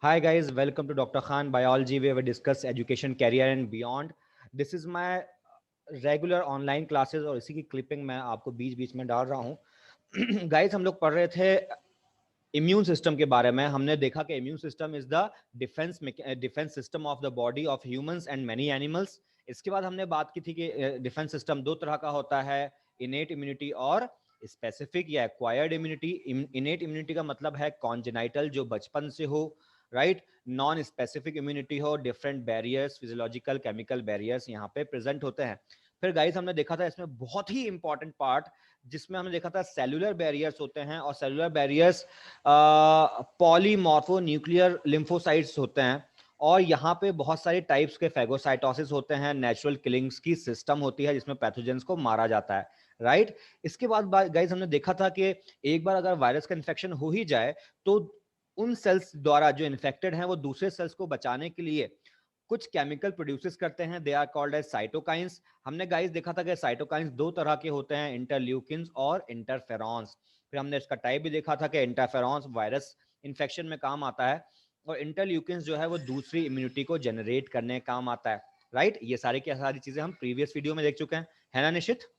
Hi guys, welcome to Dr. Khan Biology where we discuss education, career and beyond. This is my regular online classes और इसी की clipping मैं आपको बीच बीच में डाल रहा हूँ। गाइस हम लोग पढ़ रहे थे इम्यून सिस्टम के बारे में। हमने देखा कि immune system is the defence system of the body of humans and many animals. इसके बाद हमने बात की थी कि डिफेंस सिस्टम दो तरह का होता है, इनेट इम्यूनिटी और स्पेसिफिक या एक्वायर्ड इम्यूनिटी। इनेट इम्यूनिटी का मतलब है कॉन्जेनाइटल, जो बचपन से हो, राइट। नॉन स्पेसिफिक इम्यूनिटी हो, different barriers, physiological chemical barriers यहाँ पे प्रेजेंट होते हैं। फिर गाइस हमने देखा था इसमें बहुत ही इंपॉर्टेंट पार्ट, जिसमें हमने देखा था सेलुलर बैरियर्स होते हैं, और cellular barriers polymorpho nuclear lymphocytes होते हैं, और यहाँ पे बहुत सारे टाइप्स के फैगोसाइटोसिस होते हैं, नेचुरल किलिंग्स की सिस्टम होती है जिसमें पैथोजेंस को मारा जाता है, राइट। इसके बाद गाइस हमने देखा था कि एक बार अगर वायरस का इन्फेक्शन हो ही जाए तो उन सेल्स द्वारा जो इन्फेक्टेड हैं वो दूसरे सेल्स को बचाने के लिए कुछ केमिकल प्रोड्यूसेस करते हैं, they are called as cytokines. हमने गाइस देखा था कि साइटोकाइंस दो तरह के होते हैं, इंटरल्यूकिन्स और इंटरफेरॉन्स। फिर हमने इसका टाइप भी देखा था कि इंटरफेरॉन्स वायरस इन्फेक्शन में काम आता है, और इंटरल्यूकिन्स जो है वो दूसरी इम्यूनिटी को जनरेट करने काम आता है, राइट। ये सारी की सारी चीजें हम प्रीवियस वीडियो में देख चुके हैं, है ना निशित,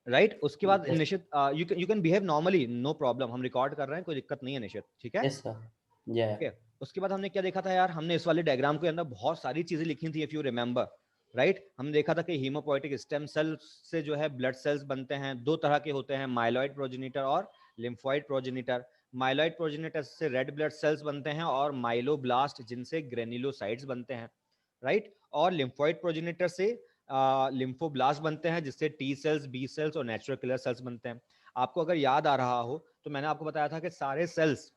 राइट। उसके बाद Yes, Nishit you can behave normally, no problem, हम रिकॉर्ड कर रहे हैं, कोई दिक्कत नहीं है निशित, ठीक है। yes, sir. Yeah, okay. उसके बाद हमने क्या देखा था यार, हमने इस वाले डायग्राम के अंदर बहुत सारी चीजें लिखी थी, इफ यू रिमेंबर, राइट। हमने देखा था कि हीमोपोइटिक स्टेम सेल से जो है ब्लड सेल्स बनते हैं, दो तरह के होते हैं, माइलॉइड प्रोजेनिटर और लिम्फोइड प्रोजेनिटर। माइलॉइड प्रोजेनिटर से रेड ब्लड सेल्स बनते हैं, और माइलोब्लास्ट जिनसे ग्रेन्युलोसाइट्स बनते हैं, राइट। और लिम्फोइड प्रोजेनिटर से लिम्फोब्लास्ट बनते हैं, जिससे टी सेल्स, बी सेल्स और नेचुरल किलर सेल्स बनते हैं। आपको अगर याद आ रहा हो तो मैंने आपको बताया था कि सारे सेल्स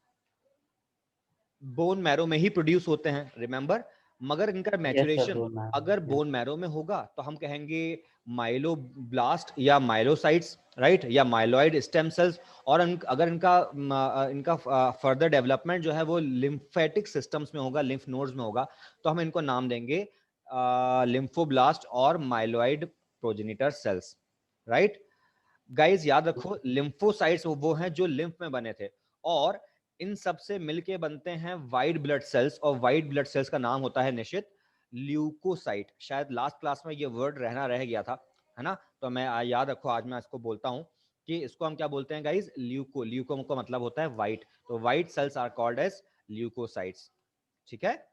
बोन मैरो में ही प्रोड्यूस होते हैं, रिमेंबर। मगर इनका yes, sir, maturation bro, ma'am. अगर Yes, बोन मैरो में होगा तो हम कहेंगे माइलोब्लास्ट या माइलोसाइट्स, राइट, या माइलॉइड स्टेम सेल्स। और अगर इनका फर्दर डेवलपमेंट जो है वो लिम्फेटिक सिस्टम्स में होगा, लिम्फ नोड्स में होगा, तो हम इनको नाम देंगे लिम्फोब्लास्ट और myeloid progenitor cells, right. Guys याद रखो, लिम्फोसाइट्स वो हैं जो लिम्फ में बने थे, और इन सब से मिलके बनते हैं वाइट ब्लड सेल्स, और वाइट ब्लड सेल्स का नाम होता है निश्चित ल्यूकोसाइट। शायद लास्ट क्लास में ये वर्ड रह गया था, है ना। तो मैं याद रखो, आज मैं इसको बोलता हूं कि इसको हम क्या बोलते हैं गाइस, ल्यूको। ल्यूको का मतलब होता है वाइट, तो white cells are called as leukocytes, ठीक है।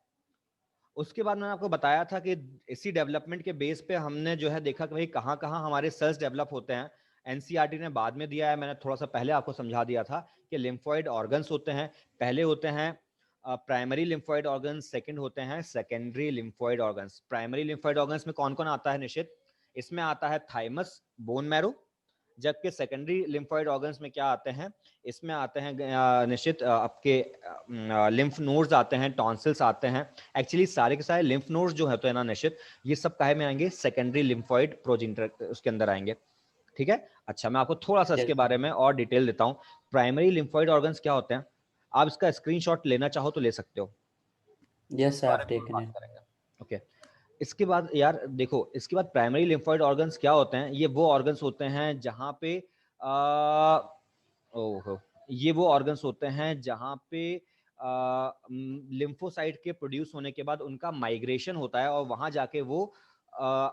उसके बाद मैंने आपको बताया था कि इसी डेवलपमेंट के बेस पे हमने जो है देखा कि भाई कहाँ कहाँ हमारे सेल्स डेवलप होते हैं। एनसीईआरटी ने बाद में दिया है, मैंने थोड़ा सा पहले आपको समझा दिया था कि लिम्फोइड ऑर्गन्स होते हैं। पहले होते हैं प्राइमरी लिम्फोइड ऑर्गन्स, सेकंड होते हैं secondary lymphoid organs. Primary lymphoid organs में कौन कौन आता है निश्चित, इसमें आता है थाइमस, बोन मैरो। जबकि सेकेंडरी लिम्फोइड ऑर्गन्स में क्या आते हैं, इसमें आते हैं निश्चित आपके लिम्फ नोड्स आते हैं, टॉन्सिल्स आते हैं। एक्चुअली सारे के सारे लिम्फ नोड्स जो है तो है ना निश्चित, ये सब काहे में आएंगे, सेकेंडरी लिम्फोइड प्रोजेनिटर उसके अंदर आएंगे, ठीक है। अच्छा, मैं आपको थोड़ा सा yes, इसके sir. बारे में और डिटेल देता हूँ। प्राइमरी लिम्फोइड ऑर्गन्स क्या होते हैं, आप इसका स्क्रीनशॉट लेना चाहो तो ले सकते हो, Yes, इसके sir, बारे I've में और taken बात it. करेंगे, ओके। इसके बाद यार देखो, इसके बाद प्राइमरी लिम्फोइड ऑर्गन्स क्या होते हैं, ये वो ऑर्गन्स होते हैं जहां पे ओहो, ये वो ऑर्गन्स होते हैं जहां पे लिम्फोसाइट के प्रोड्यूस होने के बाद उनका माइग्रेशन होता है, और वहां जाके वो आ,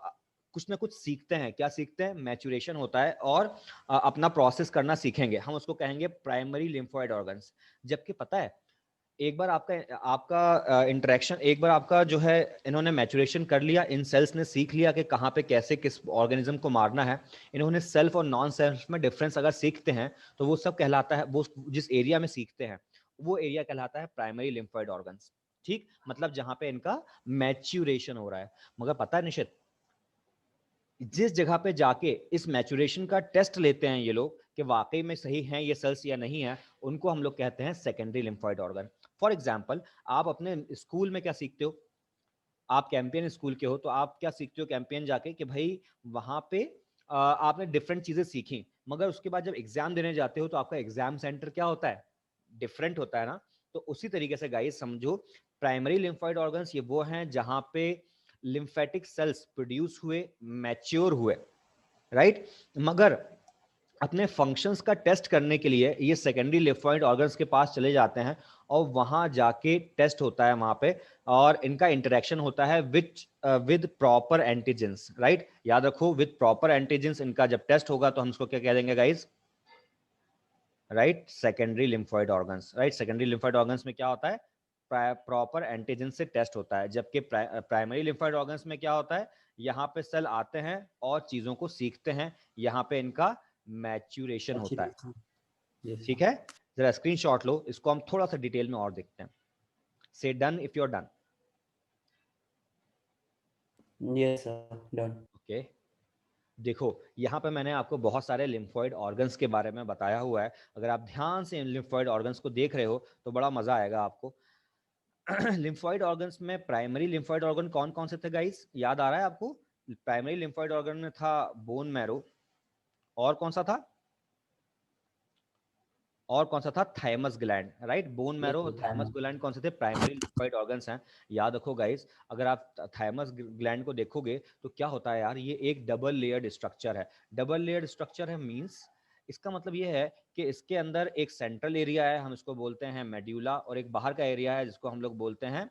कुछ ना कुछ सीखते हैं। क्या सीखते हैं, मैच्योरेशन होता है, और अपना प्रोसेस करना सीखेंगे, हम उसको कहेंगे प्राइमरी लिम्फोइड ऑर्गन्स। जबकि पता है, एक बार आपका आपका इंटरेक्शन, एक बार आपका जो है इन्होंने मैचुरेशन कर लिया, इन सेल्स ने सीख लिया कि कहाँ पे कैसे किस ऑर्गेनिज्म को मारना है। इन्होंने सेल्फ और नॉन सेल्फ में डिफरेंस अगर सीखते हैं तो वो सब कहलाता है, वो जिस एरिया में सीखते हैं वो एरिया कहलाता है प्राइमरी लिम्फोइड ऑर्गन्स, ठीक। मतलब जहां पे इनका मैच्यूरेशन हो रहा है। मगर पता है निश्चित, जिस जगह पे जाके इस मैचुरेशन का टेस्ट लेते हैं ये लोग कि वाकई में सही हैं ये सेल्स या नहीं है, उनको हम लोग कहते हैं secondary lymphoid organ. For example, आप अपने स्कूल में क्या सीखते हो, आप कैंपियन स्कूल के हो तो आप क्या सीखते हो कैंपियन जाके, कि भाई वहां पे आपने डिफरेंट चीजें सीखी, मगर उसके बाद जब एग्जाम देने जाते हो तो आपका एग्जाम सेंटर क्या होता है, डिफरेंट होता है ना। तो उसी तरीके से गाइस समझो, प्राइमरी लिम्फोइड ऑर्गन्स ये वो हैं जहां पे लिम्फेटिक सेल्स प्रोड्यूस हुए, मैच्योर हुए, राइट। मगर अपने फंक्शंस का टेस्ट करने के लिए ये सेकेंडरी लिम्फोइड ऑर्गन्स के पास चले जाते हैं और वहां जाके टेस्ट होता है वहां पे, और इनका इंटरेक्शन होता है विद प्रॉपर एंटीजेंस, राइट। याद रखो, विद प्रॉपर एंटीजेंस इनका जब टेस्ट होगा तो हम इसको क्या कह देंगे guys, right, secondary lymphoid organs, right. Secondary lymphoid organs में क्या होता है, प्रॉपर एंटीजन से टेस्ट होता है, जबकि प्राइमरी लिम्फोइड ऑर्गन्स में क्या होता है, यहाँ पे सेल आते हैं और चीजों को सीखते हैं, यहाँ पे इनका मैच्यूरेशन होता है। Yes, ठीक है, जरा स्क्रीनशॉट लो, इसको हम थोड़ा सा डिटेल में और देखते हैं। Say done if you are done. yes, sir. Done. Okay, देखो यहाँ पे मैंने आपको बहुत सारे लिम्फोइड ऑर्गन्स के बारे में बताया हुआ है। अगर आप ध्यान से इन लिम्फोइड ऑर्गन्स को देख रहे हो तो बड़ा मजा आएगा आपको। लिम्फोइड ऑर्गन्स में प्राइमरी लिम्फोइड ऑर्गन कौन कौन से थे गाइस, याद आ रहा है आपको? प्राइमरी लिम्फोइड ऑर्गन में था बोन मैरो, और कौन सा था, और कौन सा था, thymus gland, right. Bone Yes, marrow और sir. थाइमस ग्लैंड कौन से थे, प्राइमरी लिम्फोइड ऑर्गन्स हैं। याद रखो गाइस, अगर आप थाइमस ग्लैंड को देखोगे तो क्या होता है यार, ये एक डबल लेयर्ड स्ट्रक्चर है। डबल लेयर्ड स्ट्रक्चर है मींस इसका मतलब ये है कि इसके अंदर एक सेंट्रल एरिया है, हम इसको बोलते हैं मेड्यूला, और एक बाहर का एरिया है जिसको हम लोग बोलते हैं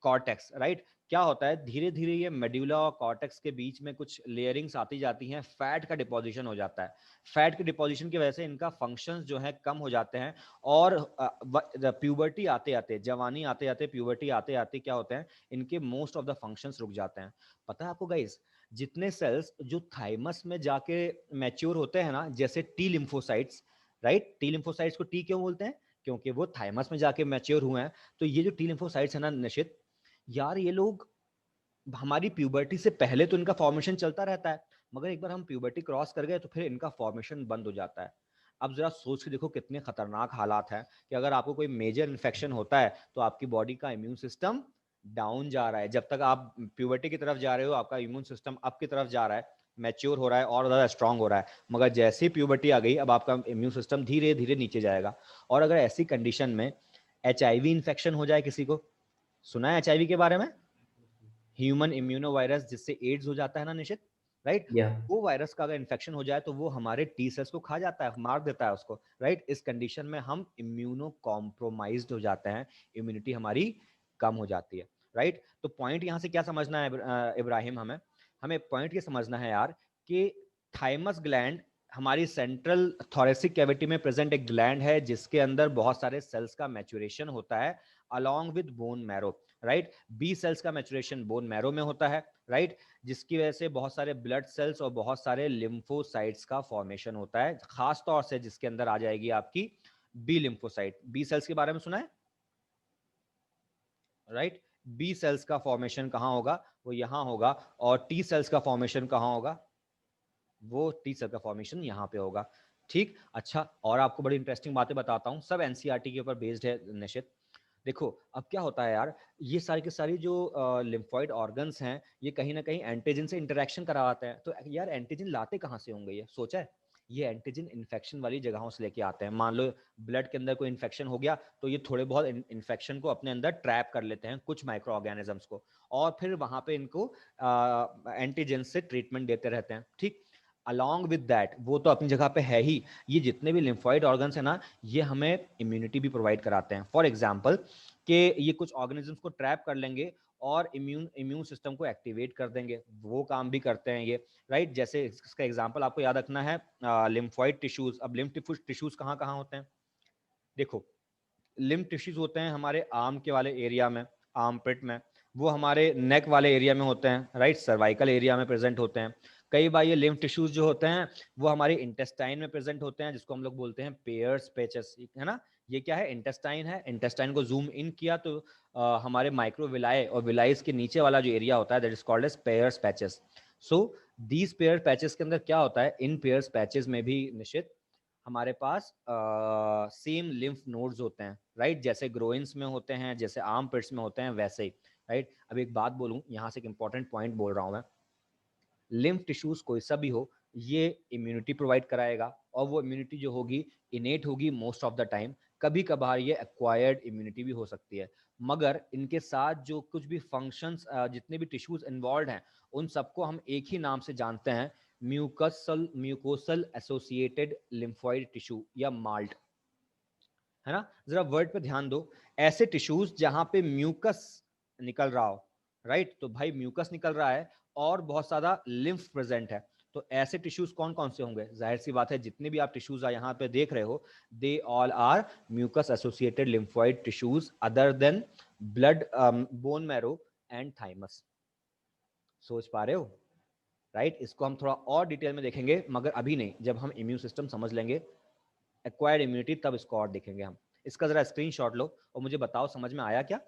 कॉर्टेक्स, राइट। क्या होता है, धीरे धीरे ये मेड्यूला और कॉर्टेक्स के बीच में कुछ लेयरिंग्स आती जाती हैं, फैट का डिपोजिशन हो जाता है। फैट के डिपोजिशन की वजह से इनका फंक्शंस जो है कम हो जाते हैं, और प्यूबर्टी आते आते, जवानी आते आते, प्यूबर्टी आते आते क्या होते हैं, इनके मोस्ट ऑफ द फंक्शंस रुक जाते हैं। पता है आपको गाइस, जितने सेल्स जो थाइमस में जाके मैच्योर होते हैं ना, जैसे T lymphocytes, right, T lymphocytes को टी क्यों बोलते हैं, क्योंकि वो थाइमस में जाके मैच्योर हुए हैं। तो ये जो टी लिम्फोसाइट्स है ना निशित, यार ये लोग हमारी प्यूबर्टी से पहले तो इनका फॉर्मेशन चलता रहता है, मगर एक बार हम प्यूबर्टी क्रॉस कर गए तो फिर इनका फॉर्मेशन बंद हो जाता है। अब जरा सोच के देखो कितने खतरनाक हालात हैं कि अगर आपको कोई मेजर इन्फेक्शन होता है तो आपकी बॉडी का इम्यून सिस्टम डाउन जा रहा है। जब तक आप प्यूबर्टी की तरफ जा रहे हो आपका इम्यून सिस्टम अप की तरफ जा रहा है, मैच्योर हो रहा है और ज़्यादा स्ट्रांग हो रहा है, मगर जैसे ही प्यूबर्टी आ गई अब आपका इम्यून सिस्टम धीरे धीरे नीचे जाएगा। और अगर ऐसी कंडीशन में HIV इन्फेक्शन हो जाए किसी को, सुना है HIV के बारे में, ह्यूमन इम्यूनो वायरस, जिससे एड्स हो जाता है ना निशित, राइट। Yeah. वो वायरस का अगर इन्फेक्शन हो जाए तो वो हमारे टी सेल्स को खा जाता है, मार देता है उसको, राइट। इस कंडीशन में हम इम्यूनो कॉम्प्रोमाइज्ड हो जाते हैं, इम्यूनिटी हमारी कम हो जाती है, राइट। तो पॉइंट यहाँ से क्या समझना है इब्राहिम, हमें हमें पॉइंट ये समझना है यार कि थाइमस ग्लैंड हमारी सेंट्रल थोरेसिक कैविटी में प्रेजेंट एक ग्लैंड है जिसके अंदर बहुत सारे सेल्स का मैच्योरेशन होता है along with bone marrow, right. B cells का मैच्योरेशन बोन मैरो में होता है, राइट, जिसकी वजह से बहुत सारे ब्लड सेल्स और बहुत सारे लिम्फोसाइट्स का फॉर्मेशन होता है, खास तौर से जिसके अंदर आ जाएगी आपकी बी लिम्फोसाइट। बी सेल्स के बारे में सुना है, राइट। बी सेल्स का फॉर्मेशन कहां होगा, वो यहां होगा, और टी सेल्स का फॉर्मेशन कहां होगा, वो टी सेल का फॉर्मेशन यहाँ पे होगा। ठीक, अच्छा, और आपको बड़ी इंटरेस्टिंग बातें बताता हूँ, सब एनसीईआरटी के ऊपर बेस्ड है निशित। देखो अब क्या होता है यार, ये सारी की सारी जो लिम्फोइड ऑर्गन्स हैं ये कहीं ना कहीं एंटीजन से इंटरेक्शन करवाते हैं। तो यार एंटीजन लाते कहाँ से होंगे, ये सोचा है? ये एंटीजन इन्फेक्शन वाली जगहों से लेके आते हैं। मान लो ब्लड के अंदर कोई इन्फेक्शन हो गया तो ये थोड़े बहुत इन्फेक्शन को अपने अंदर ट्रैप कर लेते हैं, कुछ माइक्रो ऑर्गेनिजम्स को, और फिर वहां पे इनको एंटीजन से ट्रीटमेंट देते रहते हैं। ठीक, अलॉन्ग विद दैट, वो तो अपनी जगह पे है ही, ये जितने भी लिम्फोइड ऑर्गन्स है ना, ये हमें इम्यूनिटी भी प्रोवाइड कराते हैं। फॉर एग्जाम्पल कि ये कुछ ऑर्गेनिजम्स को ट्रैप कर लेंगे और इम्यून सिस्टम को एक्टिवेट कर देंगे, वो काम भी करते हैं ये, राइट। जैसे इसका एग्जांपल आपको याद रखना है लिम्फोइड टिश्यूज। अब लिम्फ टिश्यूज कहाँ कहाँ होते हैं, देखो लिम्फ टिश्यूज होते हैं हमारे आर्म के वाले एरिया में, आर्म पिट में, वो हमारे नेक वाले एरिया में होते हैं, राइट, सर्वाइकल एरिया में प्रेजेंट होते हैं। कई बार ये लिम्फ टिश्यूज जो होते हैं वो हमारे इंटेस्टाइन में प्रेजेंट होते हैं, जिसको हम लोग बोलते हैं पेयर्स पैचेस, है ना। ये क्या है, इंटेस्टाइन है। इंटेस्टाइन को जूम इन किया तो हमारे माइक्रोविलाई और विलाइज के नीचे वाला जो एरिया होता है that is called as Peyer's patches. So these Peyer patches के अंदर क्या होता है, इन पेयर्स पैचेस में भी निश्चित हमारे पास सेम लिम्फ नोड्स होते हैं, राइट, जैसे ग्रोइंस में होते हैं, जैसे आर्म पिट्स में होते हैं, वैसे ही, राइट। अब एक बात बोलूं, यहाँ से एक इंपॉर्टेंट पॉइंट बोल रहा हूं मैं, लिम्फ टिश्यूज कोई सा भी हो, ये इम्यूनिटी प्रोवाइड कराएगा, और वो इम्यूनिटी जो होगी इनेट होगी मोस्ट ऑफ द टाइम। कभी कभार ये एक्वायर्ड इम्यूनिटी भी हो सकती है, मगर इनके साथ जो कुछ भी फंक्शंस जितने भी टिश्यूज इन्वॉल्व हैं उन सबको हम एक ही नाम से जानते हैं, म्यूकोसल एसोसिएटेड लिम्फोइड टिश्यू या माल्ट, है ना। जरा वर्ड पे ध्यान दो, ऐसे टिश्यूज जहां पे म्यूकस निकल रहा हो, राइट, तो भाई म्यूकस निकल रहा है और बहुत सारा लिम्फ प्रेजेंट है, तो ऐसे टिश्यूज कौन कौन से होंगे? जाहिर सी बात है जितने भी आप टिश्यूज यहाँ पे देख रहे हो, they all are mucus associated lymphoid tissues other than blood, bone marrow and thymus. सोच पा रहे हो, राइट? इसको हम थोड़ा और डिटेल में देखेंगे, मगर अभी नहीं, जब हम इम्यून सिस्टम समझ लेंगे, एक्वायर्ड इम्यूनिटी, तब इसको और देखेंगे हम। इसका जरा स्क्रीनशॉट लो और मुझे बताओ समझ में आया क्या?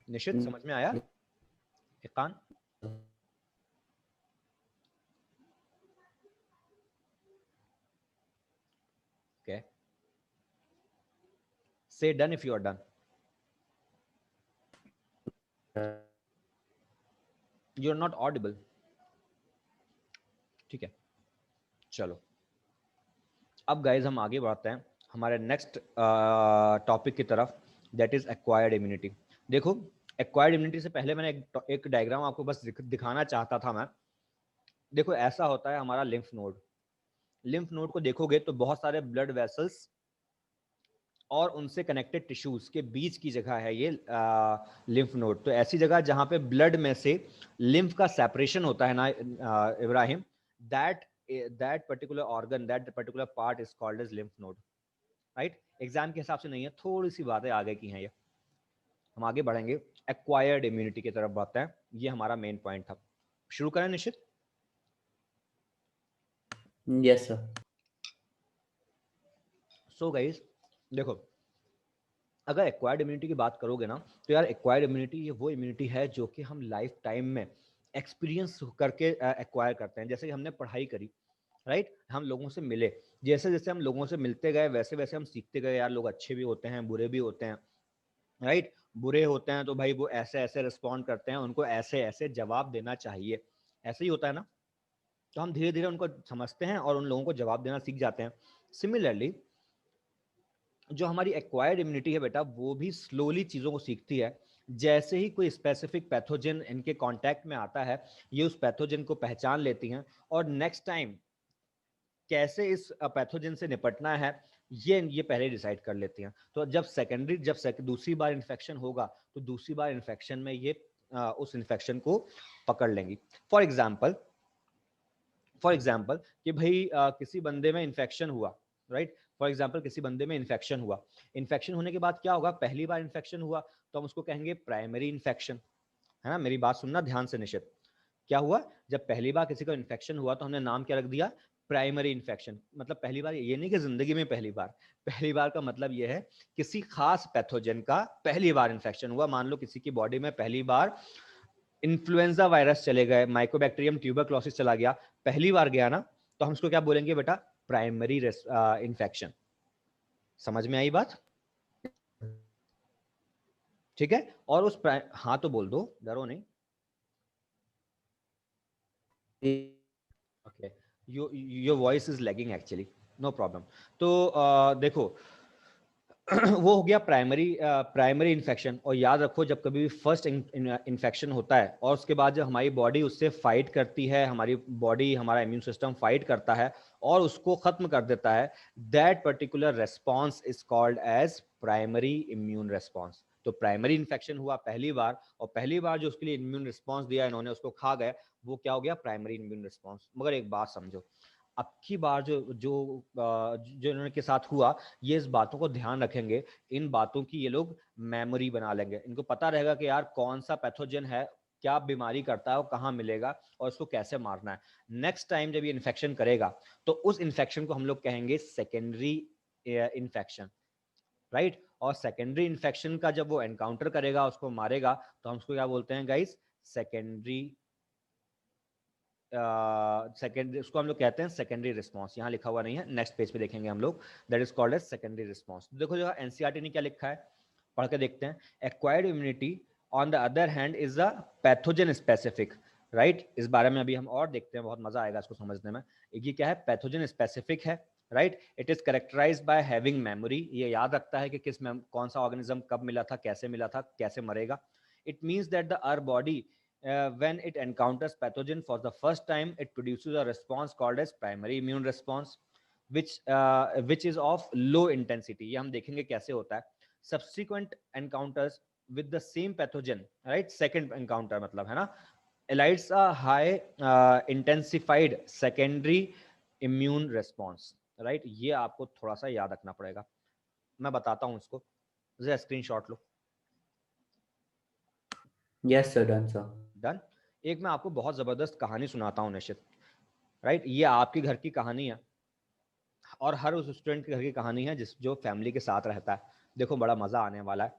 निश्चित समझ में आया? इकान, okay, say done if you are done. You are not audible, ठीक है, चलो अब गाइज हम आगे बढ़ते हैं हमारे नेक्स्ट टॉपिक की तरफ, दैट इज एक्वायर्ड इम्यूनिटी। देखो, एक्वायर्ड इम्यूनिटी से पहले मैंने एक डायग्राम आपको बस दिखाना चाहता था मैं। देखो ऐसा होता है हमारा लिम्फ नोड, लिम्फ नोड को देखोगे तो बहुत सारे ब्लड वेसल्स और उनसे कनेक्टेड टिश्यूज के बीच की जगह है ये लिम्फ नोड। तो ऐसी जगह जहां पे ब्लड में से लिम्फ का सेपरेशन होता है ना Ibrahim, that that particular organ, that particular part is called as lymph node, right. Exam के हिसाब से नहीं है, थोड़ी सी बातें आगे की हैं ये, हम आगे बढ़ेंगे, एक्वायर्ड इम्यूनिटी की तरफ बढ़ते हैं, ये हमारा मेन पॉइंट था। शुरू करें निश्चित? Yes, sir. सो गाइस देखो, अगर एक्वायर्ड इम्यूनिटी की बात करोगे ना, तो यार एक्वायर्ड इम्यूनिटी ये वो इम्यूनिटी है जो कि हम लाइफ टाइम में एक्सपीरियंस करके एक्वायर करते हैं। जैसे कि हमने पढ़ाई करी, राइट, हम लोगों से मिले, जैसे जैसे हम लोगों से मिलते गए वैसे वैसे हम सीखते गए, यार लोग अच्छे भी होते हैं बुरे भी होते हैं, राइट। बुरे होते हैं तो भाई वो ऐसे ऐसे रिस्पॉन्ड करते हैं, उनको ऐसे ऐसे जवाब देना चाहिए, ऐसे ही होता है ना। तो हम धीरे धीरे उनको समझते हैं और उन लोगों को जवाब देना सीख जाते हैं। सिमिलरली जो हमारी एक्वायर्ड इम्यूनिटी है बेटा, वो भी स्लोली चीज़ों को सीखती है। जैसे ही कोई स्पेसिफिक पैथोजन इनके कांटेक्ट में आता है, ये उस पैथोजन को पहचान लेती हैं और नेक्स्ट टाइम कैसे इस पैथोजन से निपटना है ये पहले डिसाइड कर लेती हैं। तो जब दूसरी बार इन्फेक्शन होगा, तो दूसरी बार इन्फेक्शन में ये उस इन्फेक्शन को पकड़ लेंगी। फॉर एग्जाम्पल कि भाई किसी बंदे में इन्फेक्शन हुआ, राइट, फॉर एग्जाम्पल किसी बंदे में इन्फेक्शन हुआ, इन्फेक्शन होने के बाद क्या होगा, पहली बार इन्फेक्शन हुआ तो हम उसको कहेंगे प्राइमरी इन्फेक्शन, है ना। मेरी बात सुनना ध्यान से निश्चित, क्या हुआ, जब पहली बार किसी को इन्फेक्शन हुआ तो हमने नाम क्या रख दिया, प्राइमरी इन्फेक्शन। मतलब पहली बार ये नहीं कि जिंदगी में पहली बार, पहली बार का मतलब ये है किसी खास पैथोजन का पहली बार इन्फेक्शन हुआ। मान लो किसी की बॉडी में पहली बार इन्फ्लुएंजा वायरस चले गए, माइकोबैक्टीरियम ट्यूबरक्लोसिस चला गया, पहली बार गया ना, तो हम उसको क्या बोलेंगे बेटा, प्राइमरी इन्फेक्शन। समझ में आई बात? ठीक है, और उस हाँ तो बोल दो, डरो नहीं। Okay, your voice is lagging actually, no problem. तो देखो वो हो गया प्राइमरी इन्फेक्शन। और याद रखो, जब कभी भी फर्स्ट इन्फेक्शन होता है और उसके बाद जब हमारी बॉडी उससे फाइट करती है, हमारी बॉडी, हमारा इम्यून सिस्टम फाइट करता है और उसको खत्म कर देता है, that particular response is called as primary immune response. तो प्राइमरी इन्फेक्शन हुआ पहली बार, और पहली बार जो उसके लिए इम्यून रिस्पॉन्स दिया इन्होंने, उसको खा गए, वो क्या हो गया, प्राइमरी इम्यून रिस्पॉन्स। मगर एक बात समझो, अब की बार जो जो जो इन्होंने के साथ हुआ, ये इस बातों को ध्यान रखेंगे, इन बातों की ये लोग मेमोरी बना लेंगे, इनको पता रहेगा कि यार कौन सा पैथोजन है, क्या बीमारी करता है, वो कहाँ मिलेगा और उसको कैसे मारना है। नेक्स्ट टाइम जब ये इन्फेक्शन करेगा तो उस इन्फेक्शन को हम लोग कहेंगे सेकेंडरी इन्फेक्शन, राइट। और सेकेंडरी इन्फेक्शन का जब वो एनकाउंटर करेगा, उसको मारेगा, तो हम उसको क्या बोलते हैं गाइस, सेकेंडरी सेकेंडरी, उसको हम लोग कहते हैं सेकेंडरी रिस्पॉन्स। यहाँ लिखा हुआ नहीं है, नेक्स्ट पेज पे देखेंगे हम लोग, that is called as secondary response. देखो जो एनसीईआरटी ने क्या लिखा है, पढ़ के देखते हैं। Acquired immunity on the other hand is a pathogen specific, right. इस बारे में अभी हम और देखते हैं, बहुत मजा आएगा इसको समझने में। ये क्या है, पैथोजन स्पेसिफिक है, right. It is characterized by having memory, ये याद रखता है कि कौन सा ऑर्गेनिज्म कब मिला था, कैसे मिला था, कैसे मरेगा। It means that the our body when it encounters pathogen for the first time, it produces a response called as primary immune response, which is of low intensity. ये हम देखेंगे कैसे होता है. Subsequent encounters with the same pathogen, right? Second encounter मतलब है ना, elites a high intensified secondary immune response, right? ये आपको थोड़ा सा याद रखना पड़ेगा. मैं बताता हूं इसको, जरा स्क्रीनशॉट लो. Yes, sir. Done, sir. Done. एक मैं आपको बहुत जबरदस्त कहानी सुनाता हूं निश्चित, राइट? ये आपके घर की कहानी है और हर उस स्टूडेंट के घर की कहानी है जिस जो फैमिली के साथ रहता है. देखो बड़ा मजा आने वाला है.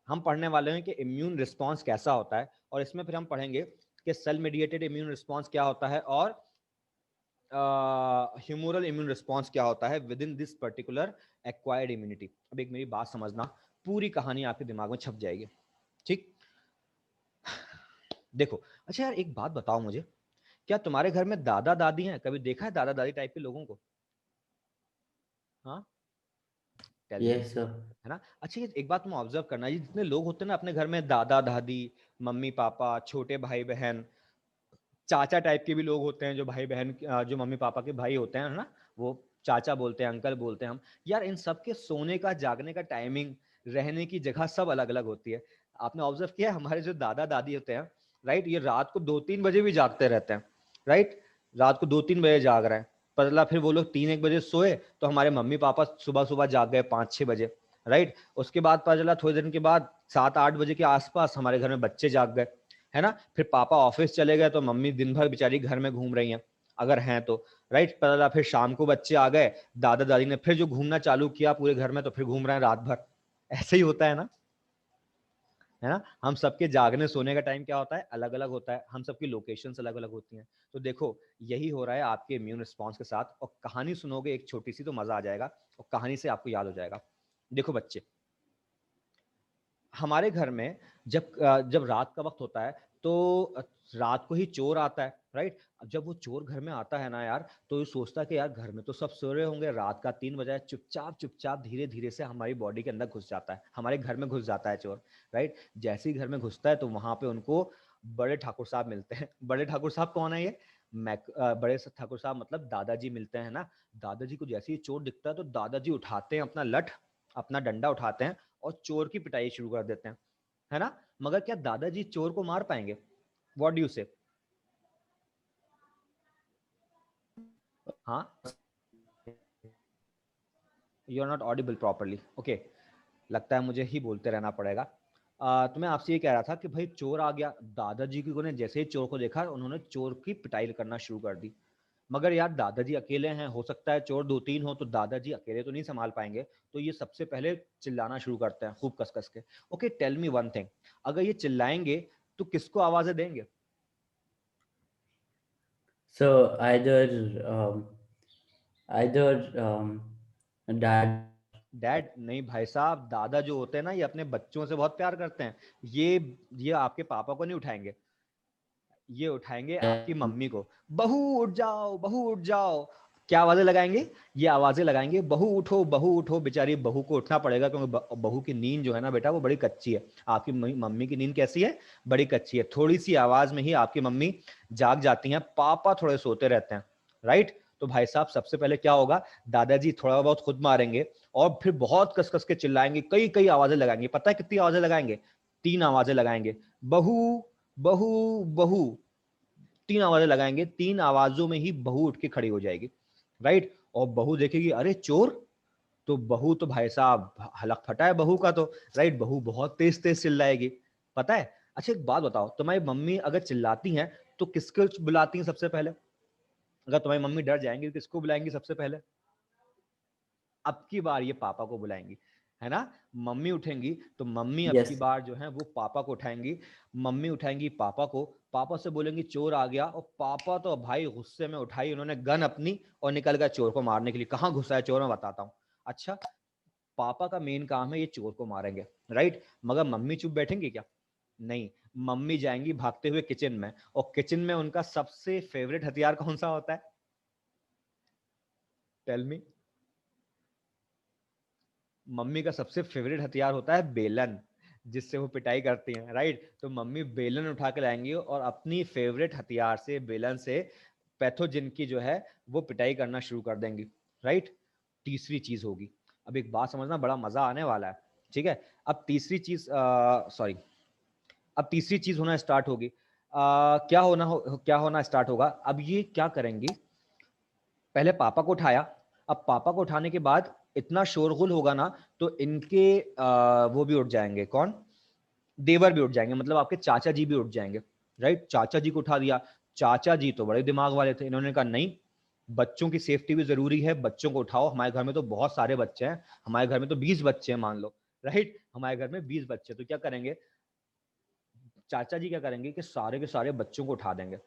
हम पढ़ने वाले हैं कि इम्यून रिस्पॉन्स कैसा होता है, और इसमें फिर हम पढ़ेंगे कि सेल मेडिएटेड इम्यून रिस्पॉन्स क्या होता है और ह्यूमरल इम्यून रिस्पॉन्स क्या होता है with in this particular acquired immunity. अब एक मेरी बात समझना, पूरी कहानी आपके दिमाग में छप जाएगी, ठीक? देखो, अच्छा यार एक बात बताओ मुझे, क्या तुम्हारे घर में दादा दादी हैं? कभी देखा है दादा दादी टाइप के लोगों को? हाँ, टेल मी. Yes, sir. है ना? अच्छा ये एक बात तुम ऑब्जर्व करना, ये जितने लोग होते हैं ना अपने घर में, दादा दादी, मम्मी पापा, छोटे भाई बहन, चाचा टाइप के भी लोग होते हैं, जो भाई बहन जो मम्मी पापा के भाई होते हैं, है ना, वो चाचा बोलते हैं, अंकल बोलते हैं हम. यार इन सब के सोने का, जागने का टाइमिंग, रहने की जगह सब अलग अलग होती है. आपने ऑब्जर्व किया है हमारे जो दादा दादी होते हैं, राइट, ये रात को 2-3 बजे भी जागते रहते हैं, राइट? रात को 2-3 बजे जाग रहे हैं. पता फिर वो लोग 3-1 बजे सोए तो हमारे मम्मी पापा सुबह सुबह जाग गए 5-6 बजे, राइट? उसके बाद पता चला थोड़ी देर के बाद 7-8 बजे के आसपास हमारे घर में बच्चे जाग गए, है ना? फिर पापा ऑफिस चले गए तो मम्मी दिन भर बेचारी घर में घूम रही हैं, अगर हैं तो, राइट? पता चला फिर शाम को बच्चे आ गए, दादा दादी ने फिर जो घूमना चालू किया पूरे घर में, तो फिर घूम रहे हैं रात भर. ऐसे ही होता है ना, है ना? हम सबके जागने सोने का टाइम क्या होता है, अलग अलग होता है. हम सबकी लोकेशंस अलग अलग होती हैं. तो देखो यही हो रहा है आपके इम्यून रिस्पॉन्स के साथ. और कहानी सुनोगे एक छोटी सी तो मजा आ जाएगा, और कहानी से आपको याद हो जाएगा. देखो बच्चे, हमारे घर में जब रात का वक्त होता है तो रात को ही चोर आता है, राइट? अब जब वो चोर घर में आता है ना यार, तो ये सोचता है कि यार घर में तो सब सो रहे होंगे, रात का 3 बजा है, चुपचाप चुपचाप धीरे धीरे से हमारी बॉडी के अंदर घुस जाता है, हमारे घर में घुस जाता है चोर, राइट? जैसे ही घर में घुसता है तो वहां पे उनको बड़े ठाकुर साहब मिलते हैं. बड़े ठाकुर साहब कौन है ये? बड़े ठाकुर साहब मतलब दादाजी मिलते हैं ना. दादाजी को जैसे ही चोर दिखता है तो दादाजी उठाते हैं अपना लठ, अपना डंडा उठाते हैं और चोर की पिटाई शुरू कर देते हैं, है ना? मगर क्या दादाजी चोर को मार पाएंगे? What do you say? हाँ, you are not audible properly. Okay, लगता है मुझे ही बोलते रहना पड़ेगा. तो मैं आपसे ये कह रहा था कि भाई चोर आ गया, दादाजी की ने जैसे ही चोर को देखा उन्होंने चोर की पिटाई करना शुरू कर दी. मगर यार दादाजी अकेले हैं, हो सकता है चोर 2-3 हो, तो दादाजी अकेले तो नहीं संभाल पाएंगे. तो ये सबसे पहले चिल्लाना शुरू करते हैं खूब कस कस के. Okay, tell me one thing, अगर ये चिल्लाएंगे तो किसको आवाजें देंगे? So either dad. डैड नहीं भाई साहब, दादा जो होते हैं ना ये अपने बच्चों से बहुत प्यार करते हैं. ये आपके पापा को नहीं उठाएंगे, ये उठाएंगे आपकी मम्मी को. बहू उठ जाओ, बहू उठ जाओ. क्या आवाजें लगाएंगे? ये आवाजें लगाएंगे, बहू उठो, बहू उठो. बेचारी बहू को उठना पड़ेगा क्योंकि बहू की नींद जो है ना बेटा वो बड़ी कच्ची है. आपकी मम्मी की नींद कैसी है? बड़ी कच्ची है. थोड़ी सी आवाज में ही आपकी मम्मी जाग जाती हैं, पापा थोड़े सोते रहते हैं, राइट? तो भाई साहब सबसे पहले क्या होगा, दादाजी थोड़ा बहुत खुद मारेंगे और फिर बहुत कस कस के चिल्लाएंगे, कई कई आवाजें लगाएंगे. पता है कितनी आवाजें लगाएंगे? 3 आवाजें लगाएंगे. बहू, बहू, बहू. 3 आवाजें लगाएंगे, 3 आवाजों में ही बहू उठ के खड़ी हो जाएगी, राइट? और बहू देखेगी अरे चोर, तो बहू तो भाई साहब हलक फटा है बहू का तो, राइट? बहू बहुत तेज तेज चिल्लाएगी, पता है? अच्छा एक बात बताओ, तुम्हारी मम्मी अगर चिल्लाती हैं तो किसको बुलाती हैं सबसे पहले? अगर तुम्हारी मम्मी डर जाएंगी तो किसको बुलाएंगी सबसे पहले? अब की बार ये पापा को बुलाएंगी, है ना? मम्मी उठेंगी तो मम्मी अब की Yes. बार जो है वो पापा को उठाएंगी. मम्मी उठाएंगी पापा को, पापा से बोलेंगी चोर आ गया, और पापा तो भाई गुस्से में उठाई उन्होंने गन अपनी और निकल गया चोर को मारने के लिए. कहाँ घुसा है चोर मैं बताता हूँ. अच्छा, पापा का मेन काम है ये चोर को मारेंगे, राइट? मगर मम्मी चुप बैठेंगे क्या? नहीं, मम्मी जाएंगी भागते हुए किचन में, और किचन में उनका सबसे फेवरेट हथियार कौन सा होता है? Tell me. मम्मी का सबसे फेवरेट हथियार होता है बेलन. जिससे वो पिटाई करती हैं, राइट। तो मम्मी बेलन उठा के लाएंगी और अपनी फेवरेट हथियार से, बेलन से पैथोजन की जो है वो पिटाई करना शुरू कर देंगी, राइट। तीसरी चीज होगी, अब एक बात समझना, बड़ा मजा आने वाला है, ठीक है। अब तीसरी चीज, सॉरी, अब तीसरी चीज होना स्टार्ट होगी। क्या होना स्टार्ट होगा, अब ये क्या करेंगी, पहले पापा को उठाया, अब पापा को उठाने के बाद इतना शोरगुल होगा ना, तो इनके वो भी उठ जाएंगे, कौन, देवर भी उठ जाएंगे, मतलब आपके चाचा जी भी उठ जाएंगे, राइट। चाचा जी को उठा दिया, चाचा जी तो बड़े दिमाग वाले थे, इन्होंने कहा नहीं, बच्चों की सेफ्टी भी जरूरी है, बच्चों को उठाओ, हमारे घर में तो बहुत सारे बच्चे हैं, हमारे घर में तो 20 बच्चे हैं मान लो, राइट, हमारे घर में 20 बच्चे, तो क्या करेंगे, चाचा जी क्या करेंगे कि सारे के सारे बच्चों को उठा देंगे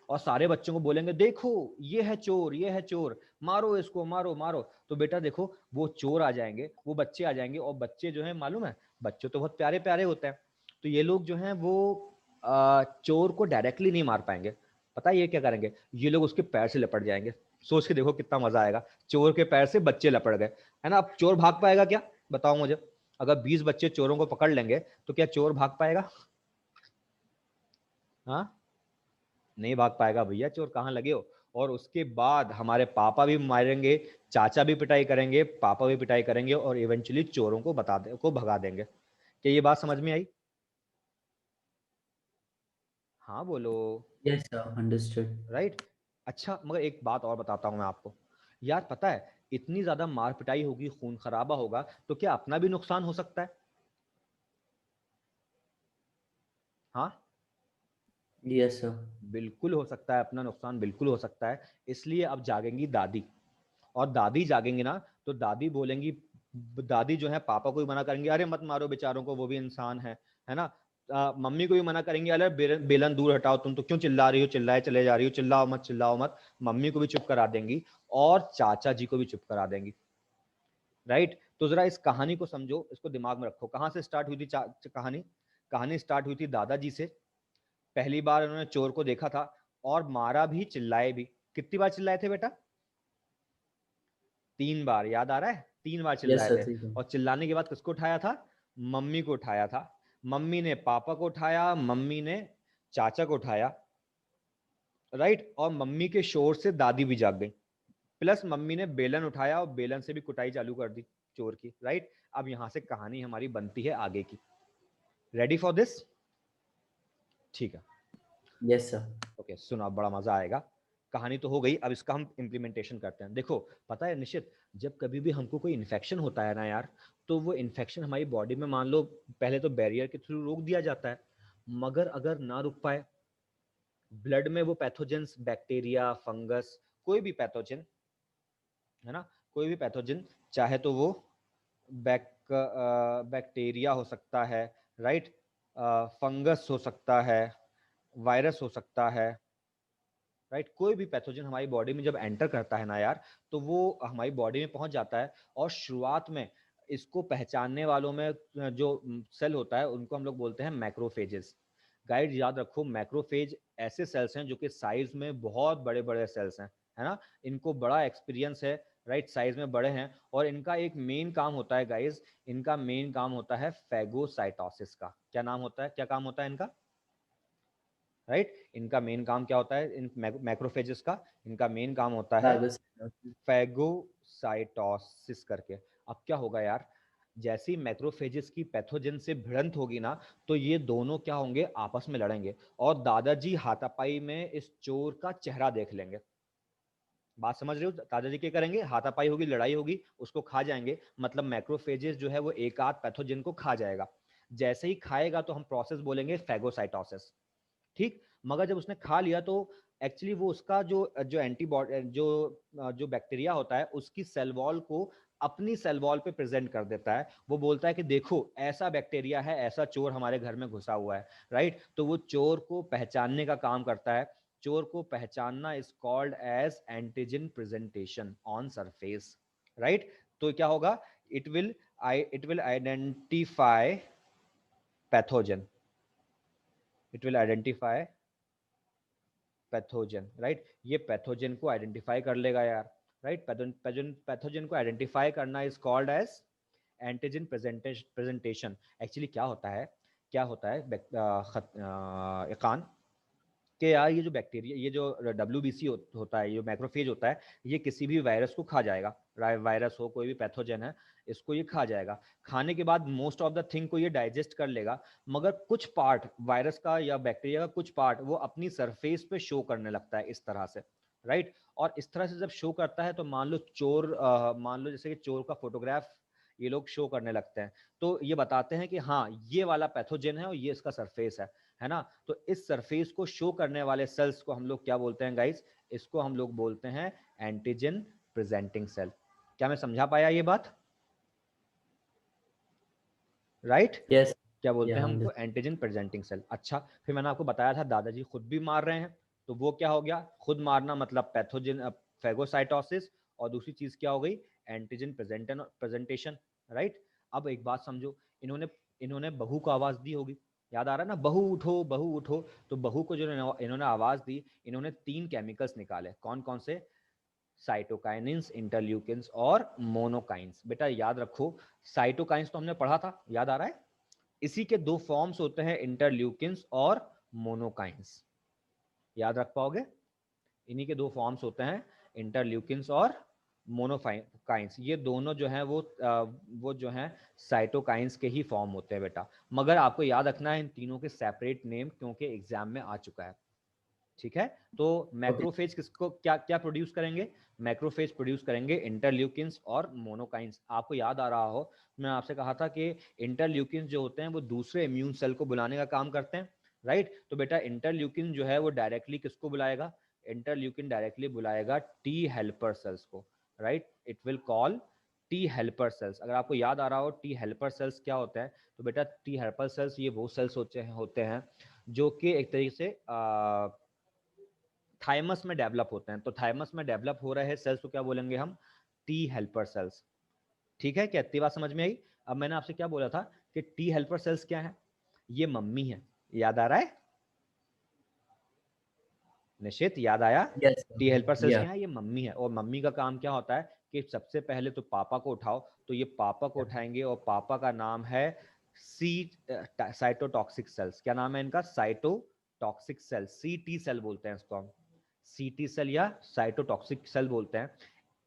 और सारे बच्चों को बोलेंगे देखो ये है चोर, ये है चोर, मारो इसको, मारो मारो। तो बेटा देखो, वो चोर आ जाएंगे, वो बच्चे आ जाएंगे, और बच्चे जो है मालूम है, बच्चे तो बहुत प्यारे प्यारे होते हैं, तो ये लोग जो हैं वो चोर को डायरेक्टली नहीं मार पाएंगे। पता है ये क्या करेंगे, ये लोग उसके पैर से लपट जाएंगे। सोच के देखो कितना मजा आएगा, चोर के पैर से बच्चे लपट गए, है ना। अब चोर भाग पाएगा क्या, बताओ मुझे, अगर 20 बच्चे चोरों को पकड़ लेंगे तो क्या चोर भाग पाएगा, हाँ, नहीं भाग पाएगा भैया, चोर कहाँ लगे हो। और उसके बाद हमारे पापा भी मारेंगे, चाचा भी पिटाई करेंगे, पापा भी पिटाई करेंगे, और इवेंचुअली चोरों को भगा देंगे। क्या ये बात समझ में आई, हाँ बोलो, Yes, sir. Understood. राइट। अच्छा, मगर एक बात और बताता हूँ मैं आपको, यार पता है, इतनी ज्यादा मार पिटाई होगी, खून खराबा होगा, तो क्या अपना भी नुकसान हो सकता है, हाँ, Yes, sir. बिल्कुल हो सकता है, अपना नुकसान बिल्कुल हो सकता है। इसलिए अब जागेंगी दादी, और दादी जागेंगी ना, तो दादी बोलेंगी, दादी जो है पापा को भी मना करेंगे, अरे मत मारो बेचारों को, वो भी इंसान है ना। मम्मी को भी मना करेंगे, अरे बेलन दूर हटाओ, तुम तो क्यों चिल्ला रही हो, चिल्लाए चले जा रही हो, चिल्लाओ मत, चिल्लाओ मत। मम्मी को भी चुप करा देंगी, और चाचा जी को भी चुप करा देंगी, राइट। तो जरा इस कहानी को समझो, इसको दिमाग में रखो, कहां से स्टार्ट हुई थी कहानी, कहानी स्टार्ट हुई थी दादाजी से। पहली बार उन्होंने चोर को देखा था, और मारा भी, चिल्लाए भी। कितनी बार चिल्लाए थे बेटा, 3 बार, याद आ रहा है, 3 बार Yes, चिल्लाए sir. थे। ठीक है. और चिल्लाने के बाद किसको उठाया था, मम्मी को उठाया था, मम्मी ने पापा को उठाया, मम्मी ने चाचा को उठाया, राइट। और मम्मी के शोर से दादी भी जाग गई, प्लस मम्मी ने बेलन उठाया, और बेलन से भी कुटाई चालू कर दी चोर की, राइट। अब यहां से कहानी हमारी बनती है आगे की, रेडी फॉर दिस, ठीक है। Yes, sir. ओके सुनो, अब बड़ा मजा आएगा। कहानी तो हो गई, अब इसका हम इम्प्लीमेंटेशन करते हैं। देखो, पता है निश्चित, जब कभी भी हमको कोई इन्फेक्शन होता है ना यार, तो वो इन्फेक्शन हमारी बॉडी में, मान लो पहले तो बैरियर के थ्रू रोक दिया जाता है, मगर अगर ना रुक पाए, ब्लड में वो पैथोजेंस, बैक्टीरिया, फंगस, कोई भी पैथोजन, है ना, कोई भी पैथोजन, चाहे तो वो बैक बैक्टीरिया हो सकता है, राइट, फंगस हो सकता है, वायरस हो सकता है, राइट, कोई भी पैथोजन हमारी बॉडी में जब एंटर करता है ना यार, तो वो हमारी बॉडी में पहुंच जाता है। और शुरुआत में इसको पहचानने वालों में जो सेल होता है, उनको हम लोग बोलते हैं मैक्रोफेजेस। गाइड याद रखो, मैक्रोफेज ऐसे सेल्स हैं जो कि साइज में बहुत बड़े बड़े सेल्स हैं, है ना, इनको बड़ा एक्सपीरियंस है, राइट, साइज में बड़े हैं, और इनका एक मेन काम होता है गाइज, इनका मेन काम होता है फैगोसाइटोसिस का। क्या नाम होता है, क्या काम होता है इनका, राइट, इनका मेन काम क्या होता है, इन मैक्रोफेजेस का, इनका मेन काम होता है Phagocytosis. फैगोसाइटोसिस करके। अब क्या होगा यार, जैसी मैक्रोफेजेस की पैथोजन से भिड़ंत होगी ना, तो ये दोनों क्या होंगे, आपस में लड़ेंगे, और दादाजी हाथापाई में इस चोर का चेहरा देख लेंगे। बात समझ रहे हो, दादाजी क्या करेंगे, हाथापाई होगी, लड़ाई होगी, उसको खा जाएंगे, मतलब मैक्रोफेजेस जो है वो एक आध पैथोजन को खा जाएगा। जैसे ही खाएगा तो हम प्रोसेस बोलेंगे फैगोसाइटोसिस, ठीक। मगर जब उसने खा लिया तो एक्चुअली वो उसका जो जो एंटीबॉडी जो बैक्टीरिया होता है, उसकी सेल वॉल को अपनी सेल वॉल पे प्रेजेंट कर देता है। वो बोलता है कि देखो ऐसा बैक्टीरिया है, ऐसा चोर हमारे घर में घुसा हुआ है, राइट। तो वो चोर को पहचानने का काम करता है। चोर को पहचानना is called as antigen presentation on surface, right. तो क्या होगा, it will identify pathogen, it will identify pathogen, right. ये पैथोजन को आइडेंटिफाई कर लेगा यार, राइट। पैथोजन को आइडेंटिफाई करना is called as antigen presentation actually क्या होता है, इकान कि यार ये जो बैक्टीरिया, ये जो WBC होता है, ये मैक्रोफेज होता है, ये किसी भी वायरस को खा जाएगा। वायरस हो, कोई भी पैथोजन है, इसको ये खा जाएगा। खाने के बाद मोस्ट ऑफ द थिंग को ये डाइजेस्ट कर लेगा, मगर कुछ पार्ट वायरस का या बैक्टीरिया का कुछ पार्ट वो अपनी सरफेस पे शो करने लगता है इस तरह से, राइट। और इस तरह से जब शो करता है तो मान लो जैसे कि चोर का फोटोग्राफ ये लोग शो करने लगते हैं, तो ये बताते हैं कि हाँ ये वाला पैथोजन है और ये इसका सरफेस है ना। तो इस सरफेस को शो करने वाले सेल्स को हम लोग क्या बोलते हैं गाइस, इसको हम लोग बोलते हैं एंटीजन प्रेजेंटिंग सेल। क्या मैं समझा पाया ये बात, राइट? Yes. क्या बोलते Yeah. हैं हमको, एंटीजन प्रेजेंटिंग सेल। अच्छा, फिर मैंने आपको बताया था दादाजी खुद भी मार रहे हैं, तो वो क्या हो गया, खुद मारना मतलब पैथोजन फैगोसाइटोसिस, और दूसरी चीज क्या हो गई, एंटीजन प्रेजेंटेशन, राइट। अब एक बात समझो, इन्होंने इन्होंने बहू को आवाज दी होगी, याद आ रहा है ना, बहू उठो बहू उठो। तो बहू को जो इन्होंने आवाज दी, इन्होंने 3 केमिकल्स निकाले, कौन कौन से, साइटोकाइनिन्स, इंटरल्यूकिन्स और मोनोकाइन्स। बेटा याद रखो, साइटोकाइन्स तो हमने पढ़ा था, याद आ रहा है, इसी के 2 फॉर्म्स होते हैं, इंटरल्यूकिन्स और मोनोकाइन्स, याद रख पाओगे, इन्हीं के 2 फॉर्म्स होते हैं, इंटरल्यूकिन्स और मोनोकाइन्स। ये दोनों जो हैं वो जो हैं साइटोकाइन्स के ही फॉर्म होते हैं बेटा। मगर आपको याद रखना है इन तीनों के सेपरेट नेम, क्योंकि एग्जाम में आ चुका है, ठीक है। तो Okay. मैक्रोफेज किसको क्या क्या प्रोड्यूस करेंगे, मैक्रोफेज प्रोड्यूस करेंगे इंटरल्यूकिन्स और मोनोकाइन्स। आपको याद आ रहा हो, मैं आपसे कहा था कि इंटरल्यूकिन्स जो होते हैं वो दूसरे इम्यून सेल को बुलाने का काम करते हैं, राइट। तो बेटा इंटरल्यूकिन जो है वो डायरेक्टली किसको बुलाएगा, इंटरल्यूकिन डायरेक्टली बुलाएगा टी हेल्पर सेल्स को, right. It will call T helper cells. अगर आपको याद आ रहा हो टी हेल्पर सेल्स क्या होता है, तो बेटा टी हेल्पर सेल्स ये वो सेल्स होते हैं जो कि एक तरीके से थाइमस में डेवलप होते हैं। तो थाइमस में डेवलप हो रहे सेल्स को क्या बोलेंगे हम, टी हेल्पर सेल्स, ठीक है। क्या इतनी बात समझ में आई? अब मैंने आपसे क्या बोला था कि टी हेल्पर सेल्स क्या है, ये मम्मी है, याद आ रहा है निश्चित, याद आया? Yes, sir. T helper sales Yeah. क्या है, ये मम्मी है, और मम्मी का काम क्या होता है कि सबसे पहले तो पापा को उठाओ, तो ये पापा को उठाएंगे, और पापा का नाम है सी साइटोटॉक्सिक सेल्स। क्या नाम है इनका, साइटोटॉक्सिक सेल, सीटी सेल बोलते हैं इसको हम, सीटी सेल या साइटोटॉक्सिक सेल बोलते हैं।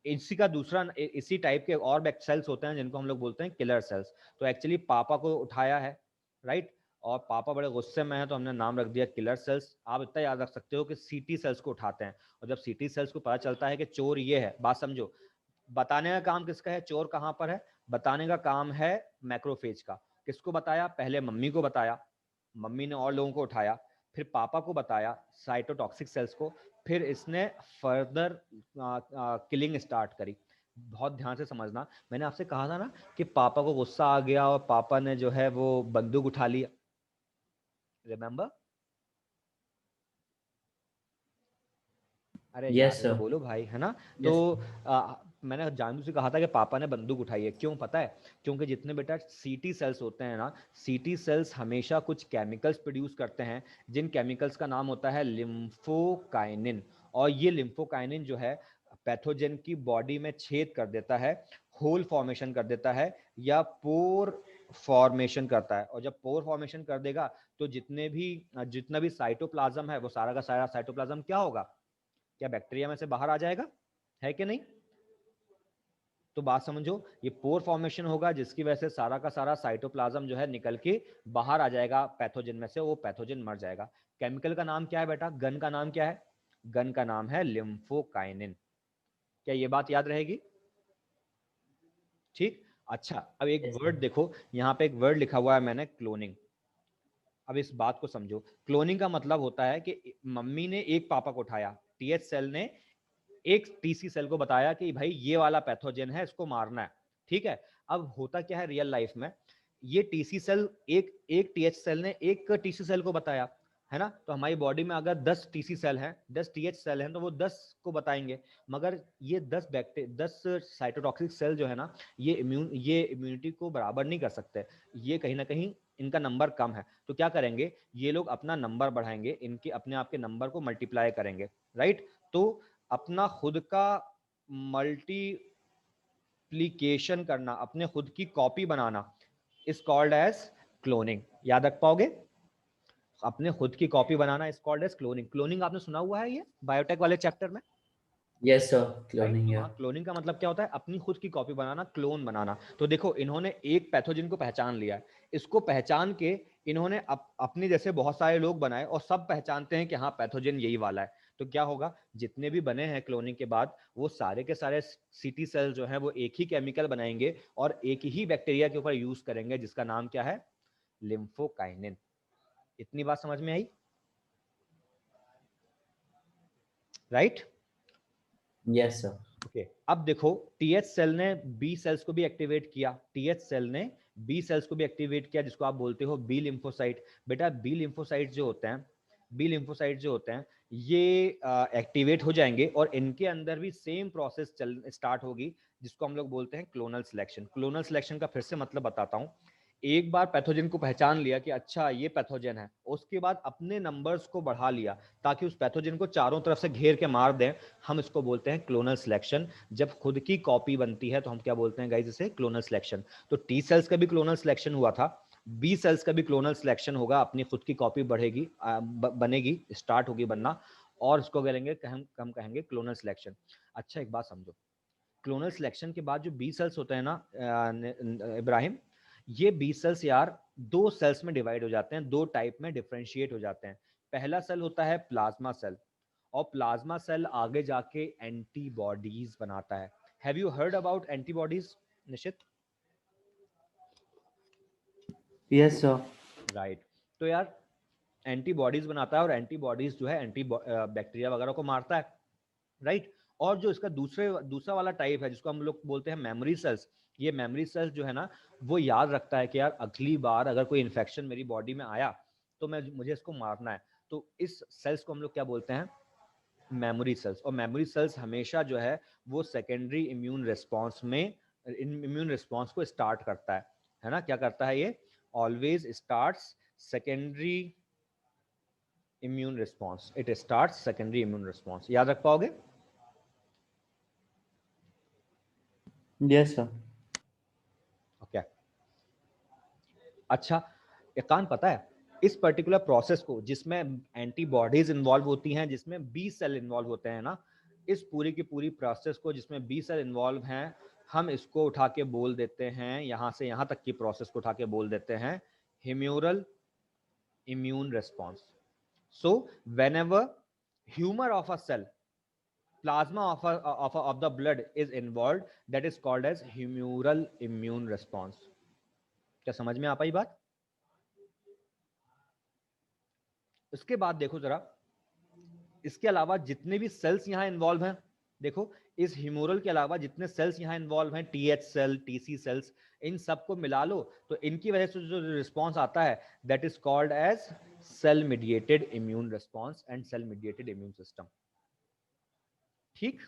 इसी का दूसरा इसी टाइप के और सेल्स होते हैं जिनको हम लोग बोलते हैं किलर सेल्स। तो एक्चुअली पापा को उठाया है, राइट, और पापा बड़े गुस्से में है तो हमने नाम रख दिया किलर सेल्स। आप इतना याद रख सकते हो कि सीटी सेल्स को उठाते हैं, और जब सीटी सेल्स को पता चलता है कि चोर ये है, बात समझो, बताने का काम किसका है, चोर कहां पर है, बताने का काम है मैक्रोफेज का। किसको बताया, पहले मम्मी को बताया, मम्मी ने और लोगों को उठाया, फिर पापा को बताया साइटोटॉक्सिक सेल्स को, फिर इसने फर्दर किलिंग स्टार्ट करी। बहुत ध्यान से समझना, मैंने आपसे कहा था ना कि पापा को गुस्सा आ गया और पापा ने जो है वो बंदूक उठा लिया, रिमेंबर? अरे याद Yes, है तो sir. बोलो भाई, है ना। तो Yes. मैंने जानबूझ से कहा था कि पापा ने बंदूक उठाई है, क्यों पता है, क्योंकि जितने बेटा सीटी सेल्स होते हैं ना, सीटी सेल्स हमेशा कुछ केमिकल्स प्रोड्यूस करते हैं, जिन केमिकल्स का नाम होता है लिम्फोकाइनिन। और ये लिम्फोकाइनिन जो है पैथोजन की बॉडी में छेद कर देता है, होल फॉर्मेशन कर देता है, या पोर फॉर्मेशन करता है। और जब पोर फॉर्मेशन कर देगा तो जितना भी साइटोप्लाज्म है वो सारा का सारा साइटोप्लाज्म क्या होगा, क्या बैक्टीरिया में से बाहर आ जाएगा, है कि नहीं? तो बात समझो, ये पोर फॉर्मेशन होगा जिसकी वजह से सारा का सारा साइटोप्लाज्म जो है निकल के बाहर आ जाएगा पैथोजन में से, वो पैथोजन मर जाएगा। केमिकल का नाम क्या है बेटा, गन का नाम क्या है, गन का नाम है लिम्फोकाइनिन। क्या ये बात याद रहेगी? ठीक। अच्छा, अब एक Yes, sir. वर्ड देखो, यहाँ पे एक वर्ड लिखा हुआ है मैंने, क्लोनिंग। अब इस बात को समझो, क्लोनिंग का मतलब होता है कि मम्मी ने एक पापा को उठाया, टीएच सेल ने एक टीसी सेल को बताया कि भाई ये वाला पैथोजन है, इसको मारना है, ठीक है। अब होता क्या है रियल लाइफ में, ये टीसी सेल एक एक टीएच सेल ने एक टीसी सेल को बताया, है ना। तो हमारी बॉडी में अगर 10 टीसी सेल हैं, 10 टीएच सेल हैं, तो वो 10 को बताएंगे। मगर ये 10 साइटोटॉक्सिक सेल जो है ना, ये इम्यूनिटी को बराबर नहीं कर सकते, ये कहीं ना कहीं इनका नंबर कम है। तो क्या करेंगे, ये लोग अपना नंबर बढ़ाएंगे, इनके अपने आप के नंबर को मल्टीप्लाई करेंगे, राइट। तो अपना खुद का रेप्लिकेशन करना, अपने खुद की कॉपी बनाना, इज कॉल्ड एज क्लोनिंग। याद रख पाओगे? अपने खुद की कॉपी बनाना is called as cloning. Cloning आपने सुना हुआ है ये बायोटेक वाले चैप्टर में, Yes, sir. राइट? Cloning, तो yeah. हाँ, क्लोनिंग का मतलब क्या होता है? अपनी खुद की कॉपी बनाना, क्लोन बनाना। तो देखो, इन्होंने एक पैथोजन को पहचान लिया है, इसको पहचान के इन्होंने अपनी जैसे बहुत सारे लोग बनाए और सब पहचानते हैं कि हाँ पैथोजन यही वाला है। तो क्या होगा, जितने भी बने हैं क्लोनिंग के बाद, वो सारे के सारे सीटी सेल जो है वो एक ही केमिकल बनाएंगे और एक ही बैक्टीरिया के ऊपर यूज करेंगे, जिसका नाम क्या है? लिम्फोकाइनिन। इतनी बात समझ में आई? राइट? Yes, sir. ओके, अब देखो, टीएच सेल ने बी सेल्स को भी एक्टिवेट किया, टीएच सेल ने बी सेल्स को भी एक्टिवेट किया, जिसको आप बोलते हो बी लिम्फोसाइट। बेटा बी लिम्फोसाइट जो होते हैं, बी लिम्फोसाइट जो होते हैं, ये एक्टिवेट हो जाएंगे और इनके अंदर भी सेम प्रोसेस चल स्टार्ट होगी, जिसको हम लोग बोलते हैं क्लोनल सिलेक्शन। क्लोनल सिलेक्शन का फिर से मतलब बताता हूँ। एक बार पैथोजन को पहचान लिया कि अच्छा ये पैथोजन है, उसके बाद अपने नंबर्स को बढ़ा लिया ताकि उस पैथोजन को चारों तरफ से घेर के मार दें, हम इसको बोलते हैं क्लोनल सिलेक्शन। जब खुद की कॉपी बनती है तो हम क्या बोलते हैं गाइस? इसे क्लोनल सिलेक्शन। तो टी सेल्स का भी क्लोनल सिलेक्शन हुआ था, बी सेल्स का भी क्लोनल सिलेक्शन होगा, अपनी खुद की कॉपी बढ़ेगी, बनेगी, स्टार्ट होगी बनना, और इसको करेंगे हम कहेंगे क्लोनल सिलेक्शन। अच्छा एक बात समझो, क्लोनल सिलेक्शन के बाद जो बी सेल्स होते हैं ना इब्राहिम, ये बी सेल्स यार दो सेल्स में डिवाइड हो जाते हैं, दो टाइप में डिफरेंशिएट हो जाते हैं। पहला सेल होता है प्लाज्मा सेल, और प्लाज्मा सेल आगे जाके एंटीबॉडीज बनाता है। Have you heard about antibodies Nishit? Yes, sir. Right. तो यार एंटीबॉडीज बनाता है, और एंटीबॉडीज जो है एंटी बैक्टीरिया वगैरह को मारता है, राइट? और जो इसका दूसरा वाला टाइप है, जिसको हम लोग बोलते हैं मेमोरी सेल्स, ये मेमोरी सेल्स जो है ना, वो याद रखता है कि यार अगली बार अगर कोई इन्फेक्शन मेरी बॉडी में आया तो मुझे इसको मारना है। तो इस सेल्स को हम लोग क्या बोलते हैं? Memory cells. और मेमोरी सेल्स हमेशा जो है वो सेकेंडरी इम्यून रिस्पॉन्स में इम्यून रिस्पॉन्स को स्टार्ट करता है ना? क्या करता है ये? Always starts secondary immune response, it starts secondary immune response. याद रख पाओगे? Yes, sir. Okay okay. अच्छा, एक कान पता है, इस पर्टिकुलर प्रोसेस को जिसमें एंटीबॉडीज इन्वॉल्व होती हैं, जिसमें बी सेल इन्वॉल्व होते हैं ना, इस पूरी की पूरी प्रोसेस को जिसमें बी सेल इन्वॉल्व हैं, हम इसको उठा के बोल देते हैं, यहां से यहां तक की प्रोसेस को उठा के बोल देते हैं humoral immune response. So whenever humor of a cell, plasma of the blood is involved, that is called as humoral immune response। क्या समझ में आ पाई बात? इसके बाद देखो जरा, इसके अलावा जितने भी सेल्स यहां इन्वॉल्व हैं, देखो इस ह्यूमोरल के अलावा जितने सेल्स यहां इन्वॉल्व हैं, टीएच सेल, टीसी सेल्स, इन सबको मिला लो तो इनकी वजह से जो रिस्पॉन्स आता है, that is called as cell mediated immune response and cell mediated immune system. ठीक?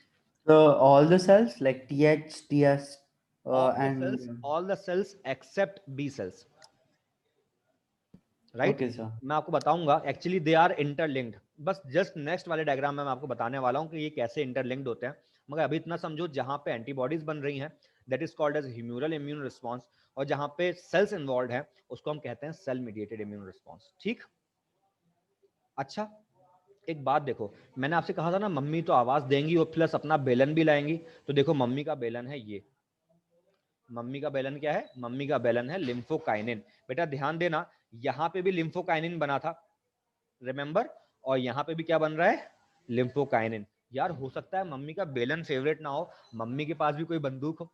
So all the cells like TH, TS, and all the cells except B cells, right? okay, sir. मैं आपको बताऊंगा, actually they are interlinked. बस just next वाले diagram में मैं आपको बताने वाला हूं कि ये कैसे इंटरलिंक्ड होते हैं, मगर अभी इतना समझो, जहां पे एंटीबॉडीज बन रही हैं that is called as humoral immune response, और जहां पे सेल्स इन्वॉल्व हैं उसको हम कहते हैं सेल मीडिएटेड इम्यून रिस्पॉन्स। ठीक? अच्छा एक बात देखो, मैंने आपसे कहा था ना मम्मी तो आवाज देंगी और प्लस अपना बेलन भी लाएंगी, तो देखो मम्मी का बेलन है ये, मम्मी का बेलन क्या है? मम्मी का बेलन है लिम्फोकाइनिन। बेटा ध्यान देना, यहाँ पे भी लिम्फोकाइनिन बना था, रिमेंबर, और यहाँ पे भी क्या बन रहा है? लिम्फोकाइनिन। यार हो सकता है मम्मी का बेलन फेवरेट ना हो, मम्मी के पास भी कोई बंदूक हो,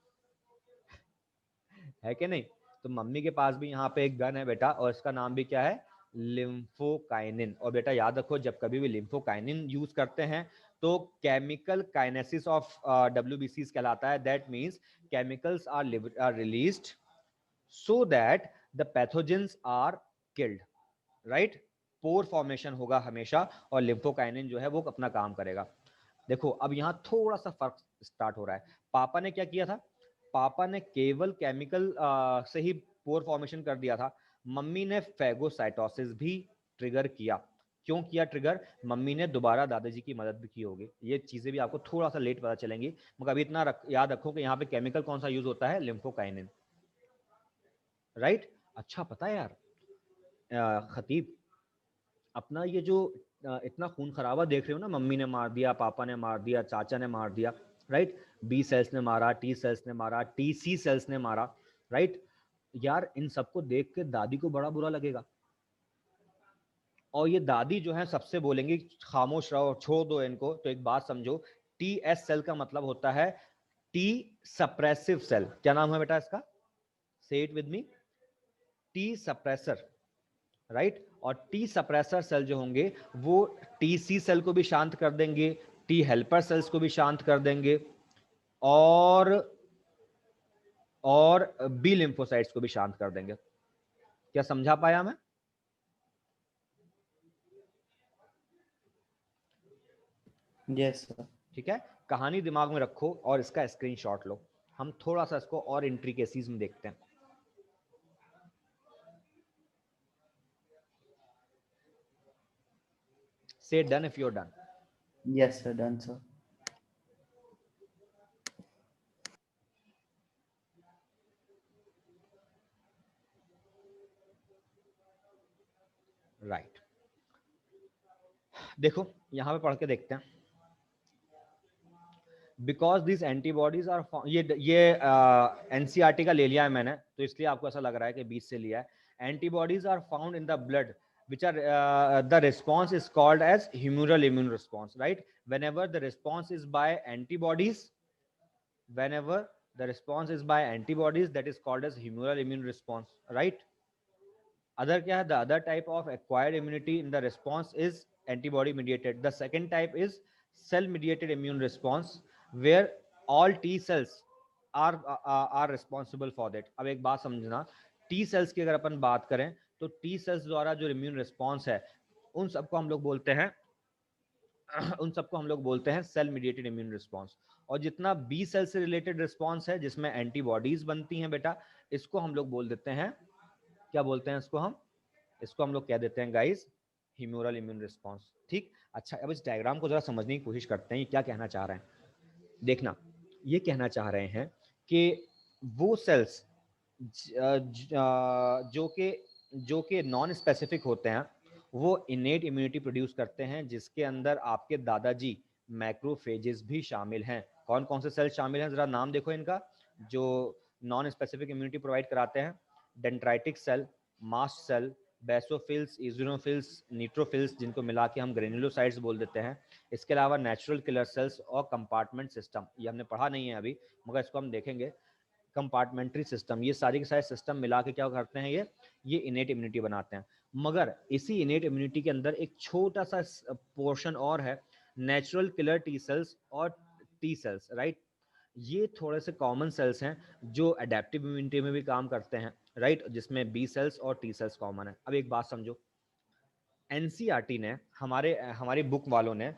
है कि नहीं? तो मम्मी के पास भी यहाँ पे एक गन है बेटा, और इसका नाम भी क्या है? लिम्फोकाइनिन। और बेटा याद रखो, जब कभी भी लिम्फोकाइनिन यूज करते हैं तो केमिकल काइनेसिस ऑफ WBCs कहलाता है। That means chemicals are released so that the pathogens are killed, right? Pore formation होगा हमेशा, और लिम्फोकाइनिन जो है वो अपना काम करेगा। देखो अब यहाँ थोड़ा सा फर्क स्टार्ट हो रहा है। पापा ने क्या किया था? पापा ने केवल केमिकल से ही पोर फॉर्मेशन कर दिया था, मम्मी ने फेगोसाइटोसिस भी ट्रिगर किया। क्यों किया ट्रिगर? मम्मी ने दोबारा दादाजी की मदद भी की होगी। ये चीजें भी आपको थोड़ा सा लेट पता चलेंगी, मगर अभी इतना याद रखो कि यहाँ पे केमिकल कौन सा यूज होता है? लिम्फोकाइनिन, राइट। अच्छा पता है यार खतीब, अपना ये जो इतना खून खराबा देख रहे हो ना, मम्मी ने मार दिया, पापा ने मार दिया, चाचा ने मार दिया, राइट, बी सेल्स ने मारा, टी सेल्स ने मारा, टी सी सेल्स ने मारा, राइट। यार इन सबको देख के दादी को बड़ा बुरा लगेगा, और ये दादी जो है सबसे बोलेंगी खामोश रहो, छोड़ दो इनको। तो एक बात समझो, टी एस सेल का मतलब होता है टी सप्रेसिव सेल। क्या नाम है बेटा इसका? से it with me, T suppressor, right. और टी सप्रेसर सेल जो होंगे वो टी सी सेल को भी शांत कर देंगे, टी हेल्पर सेल्स को भी शांत कर देंगे, और बी लिम्फोसाइट्स को भी शांत कर देंगे। क्या समझा पाया मैं? Yes, sir. ठीक है, कहानी दिमाग में रखो और इसका स्क्रीनशॉट लो। हम थोड़ा सा इसको और इंट्रिकेसीज में देखते हैं। Say done if you're done. Yes, sir. Done, sir. Right, देखो यहां पे पढ़ के देखते हैं। बिकॉज दिस एंटीबॉडीज आर, ये एनसीईआरटी का ले लिया है मैंने, तो इसलिए आपको ऐसा लग रहा है कि 20 से लिया है। Antibodies are found in the blood which are the response is called as humoral immune response, right? Whenever the response is by antibodies, whenever the response is by antibodies, that is called as humoral immune response, right? Other क्या है? The other type of acquired immunity in the response is antibody mediated. The second type is cell mediated immune response where all T cells are responsible for that. अब एक बात समझना, T cells की अगर अपन बात करें तो T cells द्वारा जो immune response है उन सबको हम लोग बोलते हैं उन सबको हम लोग बोलते हैं सेल मीडिएटेड इम्यून रिस्पांस। और जितना बी सेल से रिलेटेड रिस्पांस है जिसमें एंटीबॉडीज बनती हैं बेटा, इसको हम लोग बोल देते हैं, क्या बोलते हैं इसको हम? इसको हम लोग कह देते हैं गाइस ह्यूमरल इम्यून रिस्पांस। ठीक, अच्छा अब इस डायग्राम को जरा समझने की कोशिश करते हैं, ये क्या कहना चाह रहे हैं। देखना, ये कहना चाह रहे हैं कि वो सेल्स जो कि नॉन स्पेसिफिक होते हैं वो इनेट इम्यूनिटी प्रोड्यूस करते हैं, जिसके अंदर आपके दादाजी मैक्रोफेजेस भी शामिल हैं। कौन कौन से सेल शामिल हैं, जरा नाम देखो इनका, जो नॉन स्पेसिफिक इम्यूनिटी प्रोवाइड कराते हैं। Dendritic cell, mast cell, basophils, eosinophils, neutrophils, जिनको मिला के हम ग्रेन्युलोसाइट्स बोल देते हैं। इसके अलावा नेचुरल किलर सेल्स और कंपार्टमेंट सिस्टम, ये हमने पढ़ा नहीं है अभी मगर इसको हम देखेंगे। कंपार्टमेंट्री सिस्टम, ये सारी के सारे सिस्टम मिला के क्या करते हैं, ये इनेट इम्यूनिटी बनाते हैं। मगर इसी इनेट इम्यूनिटी के अंदर एक छोटा सा पोर्शन और है, नेचुरल किलर टी सेल्स और टी सेल्स, राइट। ये थोड़े से कॉमन सेल्स हैं जो अडेप्टिव इम्यूनिटी में भी काम करते हैं, राइट, जिसमें बी सेल्स और टी सेल्स कॉमन है। अब एक बात समझो, एनसीईआरटी ने हमारी बुक वालों ने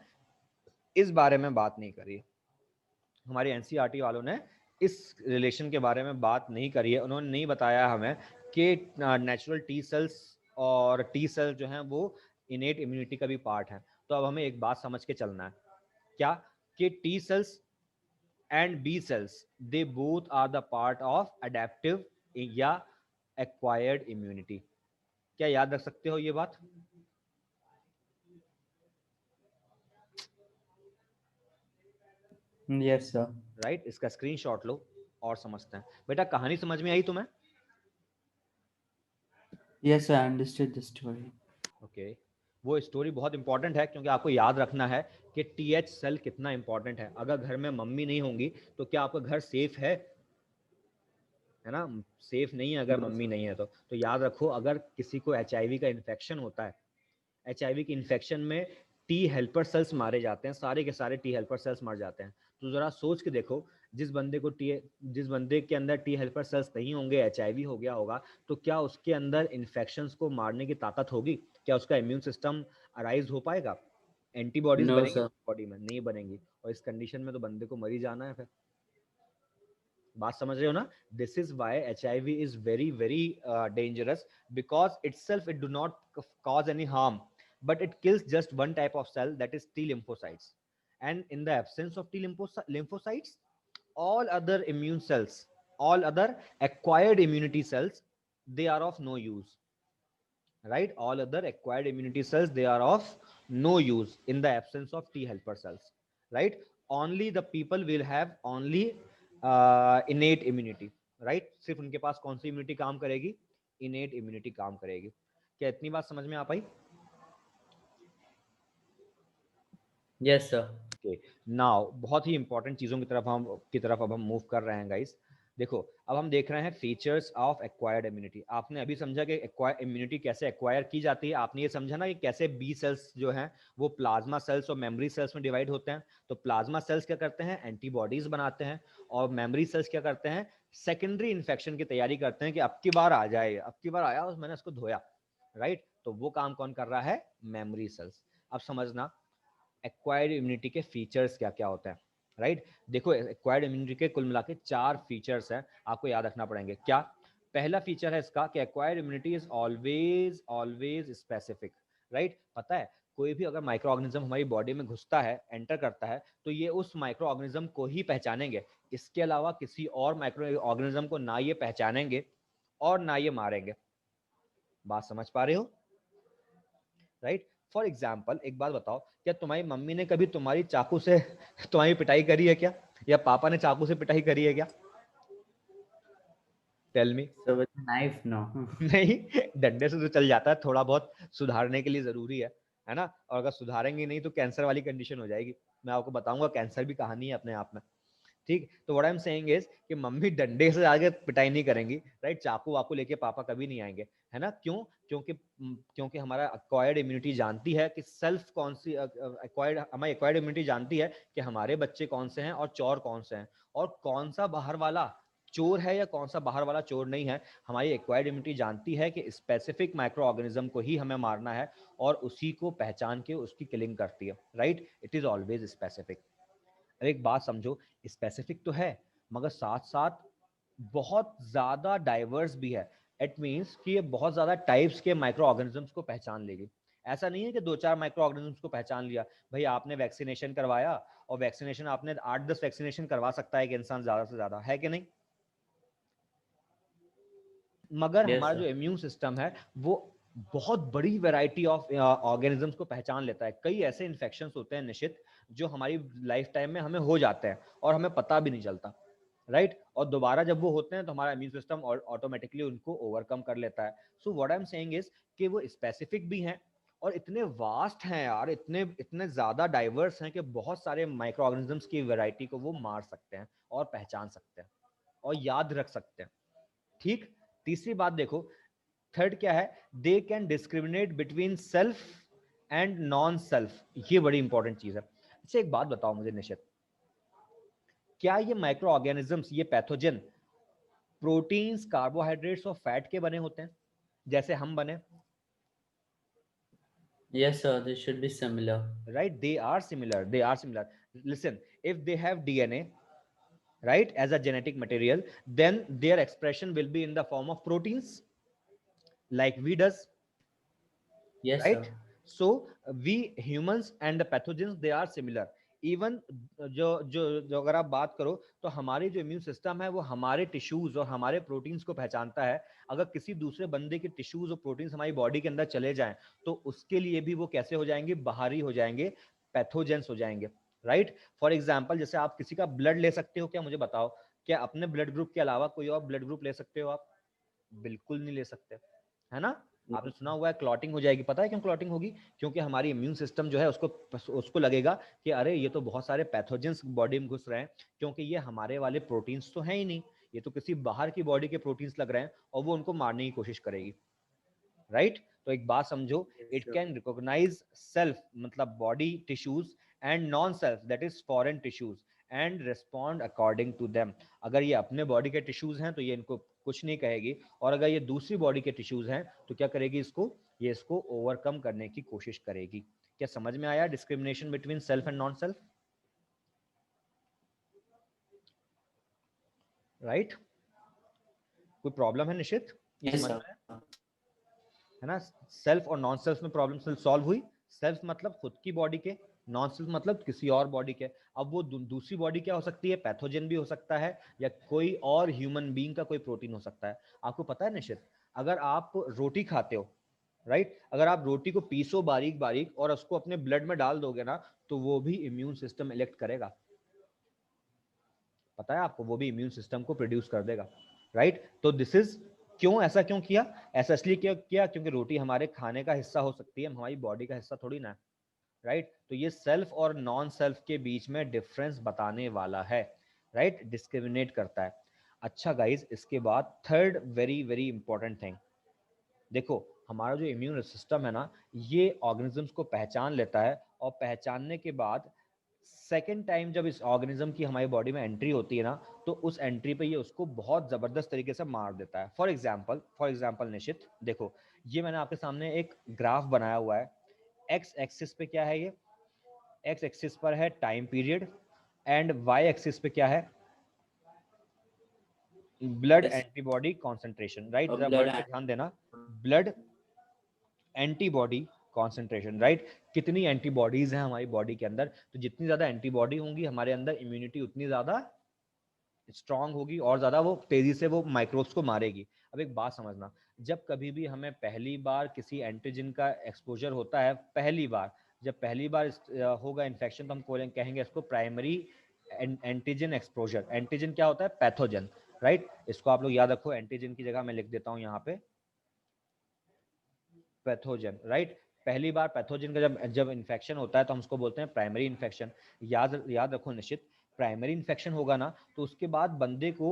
इस बारे में बात नहीं करी, हमारे एनसीईआरटी वालों ने इस रिलेशन के बारे में बात नहीं करी है। उन्होंने नहीं बताया हमें कि नेचुरल टी सेल्स और टी सेल्स जो हैं वो इनेट इम्यूनिटी का भी पार्ट है। तो अब हमें एक बात समझ के चलना है, क्या कि T cells and B cells they both are the part of adaptive या एक्वायर्ड इम्यूनिटी। क्या याद रख सकते हो ये बात? Yes, sir. राइट, इसका स्क्रीनशॉट लो और समझते हैं। बेटा कहानी समझ में आई तुम्हें? Yes, sir. I understood the story. Okay, वो स्टोरी बहुत इंपॉर्टेंट है क्योंकि आपको याद रखना है कि टीएच सेल कितना इंपॉर्टेंट है। अगर घर में मम्मी नहीं होंगी तो क्या आपका घर सेफ है ना? सेफ नहीं है अगर No, मम्मी sir. नहीं है तो याद रखो, अगर किसी को एचआईवी का इन्फेक्शन होता है, एचआईवी के इन्फेक्शन में टी हेल्पर सेल्स मारे जाते हैं, सारे के सारे टी हेल्पर सेल्स मर जाते हैं। तो जरा सोच के देखो, जिस बंदे के अंदर टी हेल्पर सेल्स नहीं होंगे, एचआईवी हो गया होगा, तो क्या उसके अंदर इन्फेक्शंस को मारने की ताकत होगी? क्या उसका इम्यून सिस्टम अराइज हो पाएगा? एंटीबॉडीज No, बनेंगी sir. बॉडी में? नहीं बनेंगी। और इस कंडीशन में तो बंदे को मरी जाना है फिर। बात समझ रहे हो ना? This is why HIV is very very dangerous, because itself it do not cause any harm, but it kills just one type of cell, that is T lymphocytes. And in the absence of lymphocytes, all other immune cells, all other acquired immunity cells, they are of no use, right? All other acquired immunity cells, they are of no use in the absence of T helper cells, right? Only the people will have only innate immunity, right? सिर्फ उनके पास कौन सी immunity काम करेगी? innate immunity काम करेगी. क्या इतनी बात समझ में आ पाई? Yes, sir. ओके, नाउ बहुत ही इंपॉर्टेंट चीजों की तरफ अब हम मूव कर रहे हैं गाइस. देखो, अब हम देख रहे हैं फीचर्स ऑफ एक्वायर्ड इम्यूनिटी. आपने अभी समझा कि एक्वायर इम्यूनिटी कैसे एक्वायर की जाती है. आपने ये समझा ना कि कैसे बी सेल्स जो हैं वो प्लाज्मा सेल्स और मेमोरी सेल्स में डिवाइड होते हैं. तो प्लाज्मा सेल्स क्या करते हैं? एंटीबॉडीज बनाते हैं. और मेमोरी सेल्स क्या करते हैं? सेकेंडरी इन्फेक्शन की तैयारी करते हैं कि अब की बार आ जाए, अब की बार आया और मैंने उसको धोया, राइट? तो वो काम कौन कर रहा है? Memory cells. अब समझना एक्वायर्ड इम्यूनिटी के फीचर्स क्या क्या होते हैं, राइट? देखो, एक्वायर्ड इम्यूनिटी के कुल मिला के 4 फीचर्स हैं, आपको याद रखना पड़ेंगे. क्या? पहला फीचर है इसका कि acquired immunity is always always specific, right? पता है, कोई भी अगर माइक्रो ऑर्गेनिज्म हमारी बॉडी में घुसता है, एंटर करता है, तो ये उस माइक्रो ऑर्गेनिज्म को ही पहचानेंगे. इसके अलावा किसी और माइक्रो ऑर्गेनिज्म को ना ये पहचानेंगे और ना ये मारेंगे. बात समझ पा रहे हो, राइट? फॉर एग्जाम्पल एक बात बताओ, क्या तुम्हारी मम्मी ने कभी तुम्हारी चाकू से तुम्हारी पिटाई करी है क्या? या पापा ने चाकू से पिटाई करी है क्या? Tell me. So with a knife, no. नहीं, डंडे से तो चल जाता है, थोड़ा बहुत सुधारने के लिए जरूरी है ना? और अगर सुधारेंगे नहीं तो कैंसर वाली कंडीशन हो जाएगी. मैं आपको बताऊंगा, कैंसर भी कहानी है अपने आप में. ठीक, तो what I am saying is कि मम्मी डंडे से आगे पिटाई नहीं करेंगी, राइट? चाकू वाकू लेके पापा कभी नहीं आएंगे, है ना? क्यों? क्योंकि हमारा एक्वायर्ड इम्यूनिटी जानती है कि सेल्फ कौन सी एक्वायर्ड हमारी एक्वायर्ड इम्यूनिटी जानती है कि हमारे बच्चे कौन से हैं और चोर कौन से हैं, और कौन सा बाहर वाला चोर है या कौन सा बाहर वाला चोर नहीं है. हमारी एक्वायर्ड इम्यूनिटी जानती है कि स्पेसिफिक माइक्रो ऑर्गेनिज्म को ही हमें मारना है और उसी को पहचान के उसकी किलिंग करती है, right? It is always specific. अब एक बात समझो, स्पेसिफिक तो है मगर साथ साथ बहुत ज्यादा डाइवर्स भी है. इट मींस कि ये बहुत ज्यादा टाइप्स के माइक्रो ऑर्गेनिजम्स को पहचान लेगी. ऐसा नहीं है कि 2-4 माइक्रो ऑर्गेनिजम्स को पहचान लिया. भाई आपने वैक्सीनेशन करवाया, और वैक्सीनेशन आपने 8-10 वैक्सीनेशन करवा सकता है कि इंसान ज्यादा से ज्यादा, है कि नहीं? मगर Yes, हमारा sir. जो इम्यून सिस्टम है वो बहुत बड़ी वैरायटी ऑफ ऑर्गेनिजम्स को पहचान लेता है. कई ऐसे इन्फेक्शंस होते हैं निश्चित, जो हमारी लाइफ टाइम में हमें हो जाते हैं और हमें पता भी नहीं चलता, राइट? और दोबारा जब वो होते हैं तो हमारा इम्यून सिस्टम ऑटोमेटिकली उनको ओवरकम कर लेता है. So what I am saying is कि वो स्पेसिफिक भी हैं और इतने वास्ट हैं यार, इतने इतने ज्यादा डाइवर्स हैं कि बहुत सारे माइक्रो ऑर्गेनिजम्स की वैरायटी को वो मार सकते हैं और पहचान सकते हैं और याद रख सकते हैं. ठीक. तीसरी बात देखो, थर्ड क्या है? They can discriminate between self and non self. ये बड़ी इंपॉर्टेंट चीज है. अच्छा एक बात बताओ मुझे निश्चित, क्या ये माइक्रो ऑर्गेनिजम्स, ये पैथोजन, प्रोटीन्स, कार्बोहाइड्रेट्स और फैट के बने होते हैं जैसे हम बने? Yes, sir. They should be similar. Right, they are similar, they are similar. Listen, if they have DNA, right, as a genetic material, then their expression will be in the form of proteins like we does, Yes, right? sir. So we humans and the pathogens, they are similar. Even जो जो जो अगर आप बात करो तो हमारी जो इम्यून सिस्टम है वो हमारे टिश्यूज और हमारे प्रोटीन्स को पहचानता है. अगर किसी दूसरे बंदे के टिश्यूज और प्रोटीन्स हमारी बॉडी के अंदर चले जाएं तो उसके लिए भी वो कैसे हो जाएंगे? बाहरी हो जाएंगे, पैथोजेंस हो जाएंगे, राइट? फॉर एग्जाम्पल, जैसे आप किसी का ब्लड ले सकते हो क्या? मुझे बताओ, क्या अपने ब्लड ग्रुप के अलावा कोई और ब्लड ग्रुप ले सकते हो आप? बिल्कुल नहीं ले सकते, है ना? आपने सुना हुआ है क्लॉटिंग हो जाएगी. पता है क्यों क्लॉटिंग होगी? क्योंकि हमारी इम्यून सिस्टम जो है उसको लगेगा कि अरे ये तो बहुत सारे पैथोजेंस बॉडी में घुस रहे हैं, क्योंकि ये हमारे वाले प्रोटीन्स तो हैं ही नहीं, ये तो किसी बाहर की बॉडी के प्रोटीन्स लग रहे हैं, और वो उनको मारने की कोशिश करेगी, राइट? तो एक बात समझो, Yes, it sir. Can recognise self मतलब body tissues and non self that is foreign tissues and respond according to them. अगर ये अपने बॉडी के टिश्यूज हैं तो ये इनको कुछ नहीं कहेगी, और अगर ये दूसरी बॉडी के टिश्यूज हैं तो क्या करेगी? इसको, ये इसको ओवरकम करने की कोशिश करेगी. क्या समझ में आया discrimination between self and non self, right? कोई प्रॉब्लम है निशित? ये Yes, समझ sir. में आया, है ना? सेल्फ और नॉन सेल्फ में प्रॉब्लम सॉल्व हुई? सेल्फ मतलब खुद की बॉडी के, नॉन सेल्फ मतलब किसी और बॉडी के। अब वो दूसरी बॉडी क्या हो सकती है, पैथोजन भी हो सकता है या कोई और ह्यूमन बीइंग का कोई प्रोटीन हो सकता है। आपको पता है निश्चित, अगर आप रोटी खाते हो, राइट, अगर आप रोटी को पीसो बारीक बारीक और उसको अपने ब्लड में डाल दोगे ना, तो वो भी इम्यून सिस्टम इलेक्ट करेगा। पता है आपको, वो भी इम्यून सिस्टम को प्रोड्यूस कर देगा, राइट। तो दिस इज क्यों, ऐसा क्यों किया, ऐसा इसलिए किया क्योंकि रोटी हमारे खाने का हिस्सा हो सकती है, हमारी बॉडी का हिस्सा थोड़ी ना, राइट। तो ये सेल्फ और नॉन सेल्फ के बीच में डिफरेंस बताने वाला है, राइट, डिस्क्रिमिनेट करता है। अच्छा गाइज, इसके बाद third very very important thing, देखो हमारा जो इम्यून सिस्टम है ना, ये ऑर्गेनिजम्स को पहचान लेता है, और पहचानने के बाद सेकेंड टाइम जब इस ऑर्गेनिज्म की हमारी बॉडी में एंट्री होती है ना, तो उस एंट्री पे ये उसको बहुत जबरदस्त तरीके से मार देता है। फॉर एग्जाम्पल निशित, देखो ये मैंने आपके सामने एक ग्राफ बनाया हुआ है। एक्स एक्सिस पे क्या है, ये एक्स एक्सिस पर है time period, and Y axis पे क्या है, blood Yes. Antibody concentration, right. जरा Blood वर्ड पे ध्यान देना, ब्लड एंटीबॉडी कॉन्सेंट्रेशन, राइट। कितनी एंटीबॉडीज हैं हमारी बॉडी के अंदर, तो जितनी ज्यादा एंटीबॉडी होंगी हमारे अंदर, इम्यूनिटी उतनी ज्यादा स्ट्रांग होगी और ज्यादा वो तेजी से वो माइक्रोब्स को मारेगी। अब एक बात समझना, जब कभी भी हमें पहली बार किसी एंटीजन का एक्सपोजर होता है, पहली बार, जब पहली बार होगा इन्फेक्शन, तो हम कहेंगे इसको प्राइमरी एंटीजन एक्सपोजर। एंटीजन क्या होता है, पैथोजन, राइट। इसको आप लोग याद रखो, एंटीजन की जगह मैं लिख देता हूं यहाँ पे पैथोजन, राइट। पहली बार पैथोजन का जब जब इन्फेक्शन होता है तो हम उसको बोलते हैं प्राइमरी इन्फेक्शन। याद याद रखो निश्चित, प्राइमरी इन्फेक्शन होगा ना, तो उसके बाद बंदे को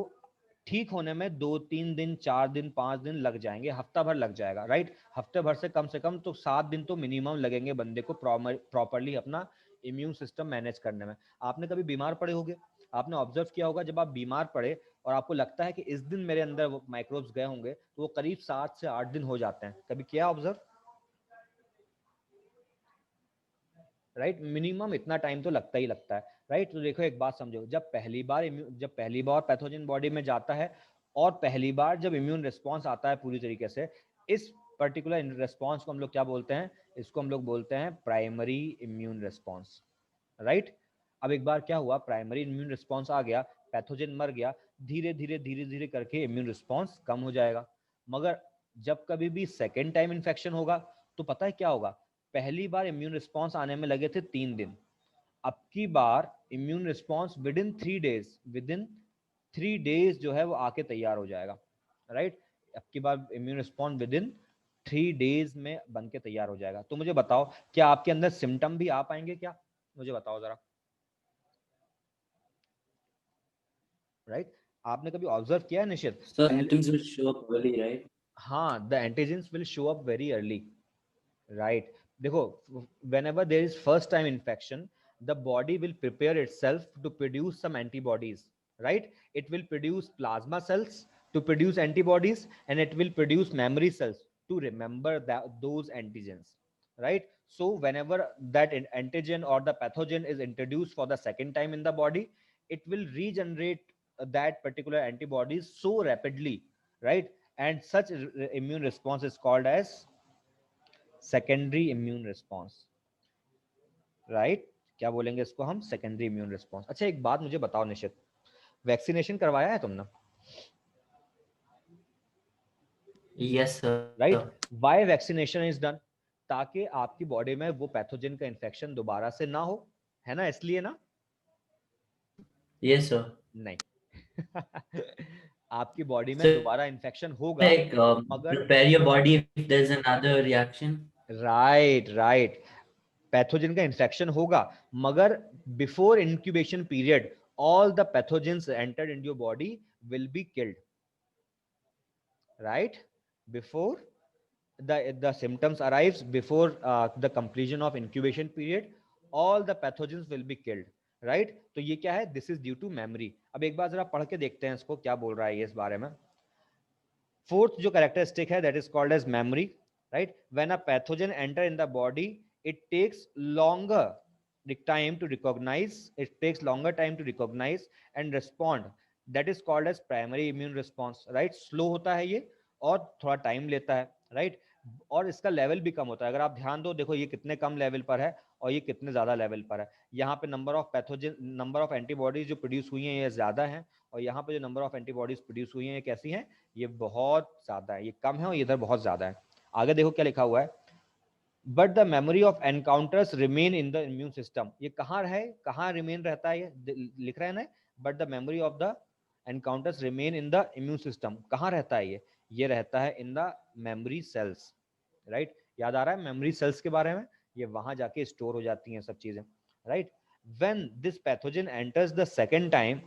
ठीक होने में 2-3 दिन, 4 दिन, 5 दिन लग जाएंगे, हफ्ता भर लग जाएगा, राइट। हफ्ते भर से कम तो 7 दिन तो मिनिमम लगेंगे बंदे को प्रॉपरली अपना इम्यून सिस्टम मैनेज करने में। आपने कभी बीमार पड़े होंगे, आपने ऑब्जर्व किया होगा, जब आप बीमार पड़े और आपको लगता है कि इस दिन मेरे अंदर वो माइक्रोब्स गए होंगे, तो वो करीब 7 से 8 दिन हो जाते हैं। कभी किया ऑब्जर्व, राइट, मिनिमम इतना टाइम तो लगता ही लगता है, राइट। तो देखो एक बात समझो, जब पहली बार पैथोजन बॉडी में जाता है और पहली बार जब इम्यून रिस्पॉन्स आता है पूरी तरीके से, इस पर्टिकुलर रिस्पॉन्स को हम लोग क्या बोलते हैं, इसको हम लोग बोलते हैं प्राइमरी इम्यून रिस्पॉन्स, राइट। अब एक बार क्या हुआ, प्राइमरी इम्यून रिस्पॉन्स आ गया, पैथोजन मर गया, धीरे धीरे करके इम्यून रिस्पॉन्स कम हो जाएगा। मगर जब कभी भी सेकेंड टाइम इन्फेक्शन होगा, तो पता है क्या होगा, पहली बार इम्यून रिस्पॉन्स आने में लगे थे 3 दिन, अब की बार immune response within 3 days जो है वो आके तैयार हो जाएगा, राइट। अब की बार immune response within 3 days में बन के तैयार हो जाएगा। तो मुझे बताओ, क्या आपके अंदर सिम्टम भी आ पाएंगे क्या, मुझे बताओ जरा, राइट। आपने कभी ऑब्जर्व किया है निश्चित, So पहले, symptoms will show up early, right? हाँ, the antigens will show up very early, right. देखो, whenever there is first time infection, the body will prepare itself to produce some antibodies, right. It will produce plasma cells to produce antibodies, and it will produce memory cells to remember those antigens, right. So whenever that antigen or the pathogen is introduced for the second time in the body, it will regenerate that particular antibodies so rapidly, right. And such immune response is called as secondary immune response, right. क्या बोलेंगे इसको हम, secondary immune response. अच्छा एक बात मुझे बताओ निश्चित, वैक्सीनेशन करवाया है तुमने, Yes, sir. Right. Why vaccination is done, ताकि आपकी बॉडी में वो पैथोजन का इन्फेक्शन दोबारा से ना हो, है ना, इसलिए ना, Yes, sir. नहीं आपकी बॉडी में So दोबारा इन्फेक्शन होगा, like मगर, prepare your body if there's another reaction. Right right, pathogen का इन्फेक्शन होगा, मगर before incubation period all the pathogens entered into your body will be killed, right. Before the symptoms arrives, before the completion of incubation period, all the pathogens will be killed, right. तो ये क्या है, this is due to memory। अब एक बार जरा पढ़ के देखते हैं इसको क्या बोल रहा है ये इस बारे में। फोर्थ जो कैरेक्टरिस्टिक है, that is called as memory, right. When a pathogen enter in the body, it takes longer time to recognize, it takes longer time to recognize and respond, that is called as primary immune response, right। Slow होता है ये और थोड़ा time लेता है, right. और इसका level भी कम होता है। अगर आप ध्यान दो, देखो ये कितने कम लेवल पर है और ये कितने ज्यादा लेवल पर है। यहाँ पे number of pathogen, number of antibodies जो प्रोड्यूस हुई हैं ये ज्यादा है, और यहाँ पे जो नंबर ऑफ एंटीबॉडीज प्रोड्यूस हुई हैं ये कैसी हैं, ये बहुत ज्यादा है। ये कम है और इधर बहुत ज्यादा है। आगे देखो क्या लिखा हुआ है, but the memory of encounters remain in the immune system. ये कहाँ है, कहाँ रिमेन रहता है, ये लिख रहे हैं ना, but the memory of the encounters remain in the immune system. कहाँ रहता है ये रहता है in the memory cells, right. याद आ रहा है मेमोरी सेल्स के बारे में, ये वहां जाके स्टोर हो जाती हैं सब चीजें, right. When this pathogen enters the second time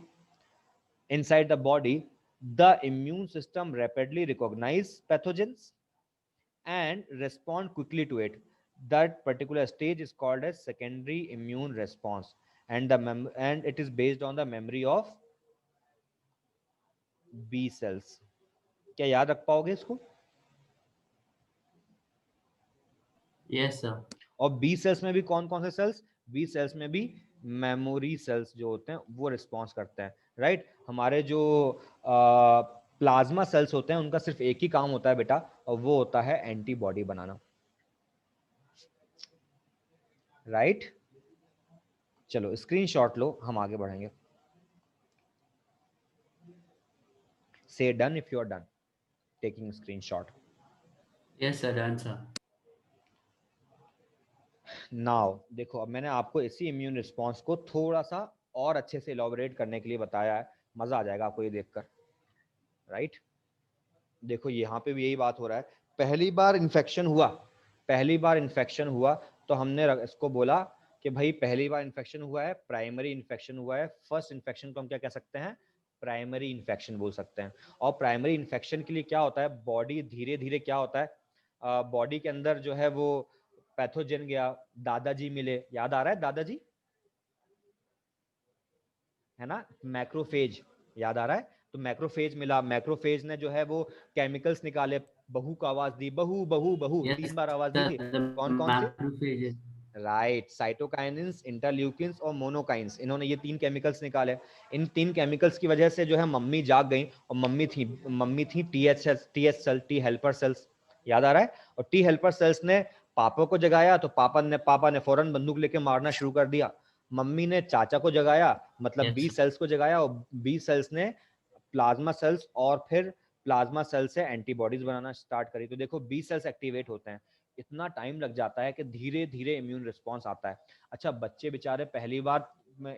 inside the body, the immune system rapidly recognize pathogens and respond quickly to it. That particular stage is called as secondary immune response, and and it is based on the memory of B cells. क्या याद रख पाओगे इसको? Yes, sir. और B sales में भी कौन कौन से सेल्स, बी सेल्स में भी मेमोरी सेल्स जो होते हैं वो रिस्पॉन्स करते हैं, राइट। हमारे जो प्लाज्मा सेल्स होते हैं उनका सिर्फ एक ही काम होता है बेटा, और वो होता है एंटीबॉडी बनाना, राइट। चलो स्क्रीनशॉट लो, हम आगे बढ़ेंगे। Say done if you are done taking screenshot. Yes, sir. Done, sir. Now देखो, अब मैंने आपको इसी इम्यून रिस्पॉन्स को थोड़ा सा और अच्छे से इलॉबरेट करने के लिए बताया है, मजा आ जाएगा आपको ये देखकर, राइट। देखो यहाँ पे भी यही बात हो रहा है, पहली बार इन्फेक्शन हुआ, पहली बार इन्फेक्शन हुआ तो हमने इसको बोला कि भाई पहली बार इन्फेक्शन हुआ है, प्राइमरी इन्फेक्शन हुआ है। फर्स्ट इन्फेक्शन को हम क्या कह सकते हैं, प्राइमरी इन्फेक्शन बोल सकते हैं। और प्राइमरी इन्फेक्शन के लिए क्या होता है, बॉडी धीरे धीरे क्या होता है, बॉडी के अंदर जो है वो पैथोजन गया, दादाजी मिले, याद आ रहा है दादाजी, है ना, मैक्रोफेज, याद आ रहा है। तो मैक्रोफेज मिला, मैक्रोफेज ने जो है वो केमिकल्स निकाले, बहू को आवाज दी, बहू बहू बहू, Yes, 3 बार आवाज दी sir. थी। The कौन कौन से, macrophages. राइट, साइटोकाइनिन्स, इंटरल्यूकिन्स और मोनोकाइन्स, इन्होंने ये 3 केमिकल्स निकाले। इन 3 केमिकल्स की वजह से जो है मम्मी जाग गई, और मम्मी थी TH cell, T helper cells, याद आ रहा है। और टी हेल्पर सेल्स ने पापा को जगाया, तो पापा ने फौरन बंदूक लेके मारना शुरू कर दिया। मम्मी ने चाचा को जगाया, मतलब Yes, बी sir. सेल्स को जगाया, और बी सेल्स ने प्लाज्मा सेल्स, और फिर प्लाज्मा सेल से एंटीबॉडीज बनाना स्टार्ट करी। तो देखो बी सेल्स एक्टिवेट होते हैं, इतना टाइम लग जाता है कि धीरे धीरे इम्यून रिस्पॉन्स आता है। अच्छा, बच्चे बेचारे पहली बार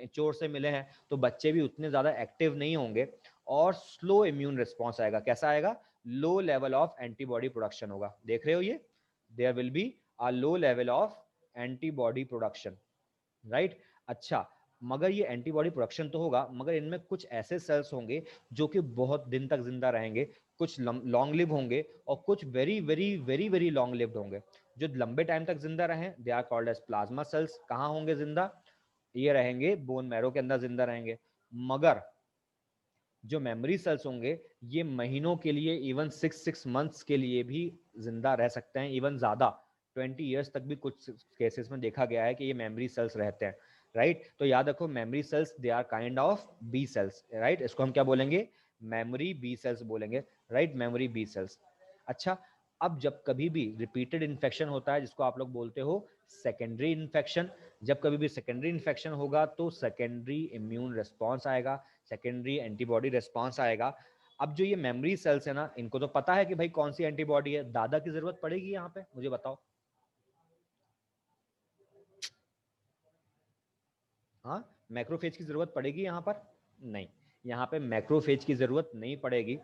चोर से मिले हैं, तो बच्चे भी उतने ज्यादा एक्टिव नहीं होंगे, और स्लो इम्यून रिस्पॉन्स आएगा। कैसा आएगा, low level of antibody production होगा। देख रहे हो ये, there will be a low level of antibody production, right. अच्छा, मगर ये एंटीबॉडी प्रोडक्शन तो होगा, मगर इनमें कुछ ऐसे सेल्स होंगे जो कि बहुत दिन तक जिंदा रहेंगे, कुछ लॉन्ग लिव होंगे, और कुछ very very very very long lived होंगे। जो लंबे टाइम तक जिंदा रहें they are called as plasma cells. कहाँ होंगे जिंदा, ये रहेंगे बोन मैरो के अंदर जिंदा रहेंगे। मगर जो मेमोरी सेल्स होंगे ये महीनों के लिए, इवन 6 मंथ्स के लिए भी जिंदा रह सकते हैं, इवन ज्यादा 20 ईयर्स तक भी कुछ केसेस में देखा गया है कि ये मेमोरी सेल्स रहते हैं, राइट। तो याद रखो memory cells they are kind of B cells, right. इसको हम क्या बोलेंगे, मेमोरी बी सेल्स बोलेंगे, राइट, मेमोरी बी सेल्स। अच्छा, अब जब कभी भी रिपीटेड इन्फेक्शन होता है, जिसको आप लोग बोलते हो सेकेंडरी इन्फेक्शन, जब कभी भी सेकेंडरी इन्फेक्शन होगा तो सेकेंडरी इम्यून रिस्पॉन्स आएगा, सेकेंडरी एंटीबॉडी रिस्पॉन्स आएगा। अब जो ये मेमोरी सेल्स है ना, इनको तो पता है कि भाई कौन सी एंटीबॉडी है, दादा की जरूरत पड़ेगी यहाँ पे, मुझे बताओ। हाँ, मैक्रोफेज की जरूरत पड़ेगी यहाँ पर, नहीं, यहाँ पे मैक्रोफेज की जरूरत नहीं पड़ेगी।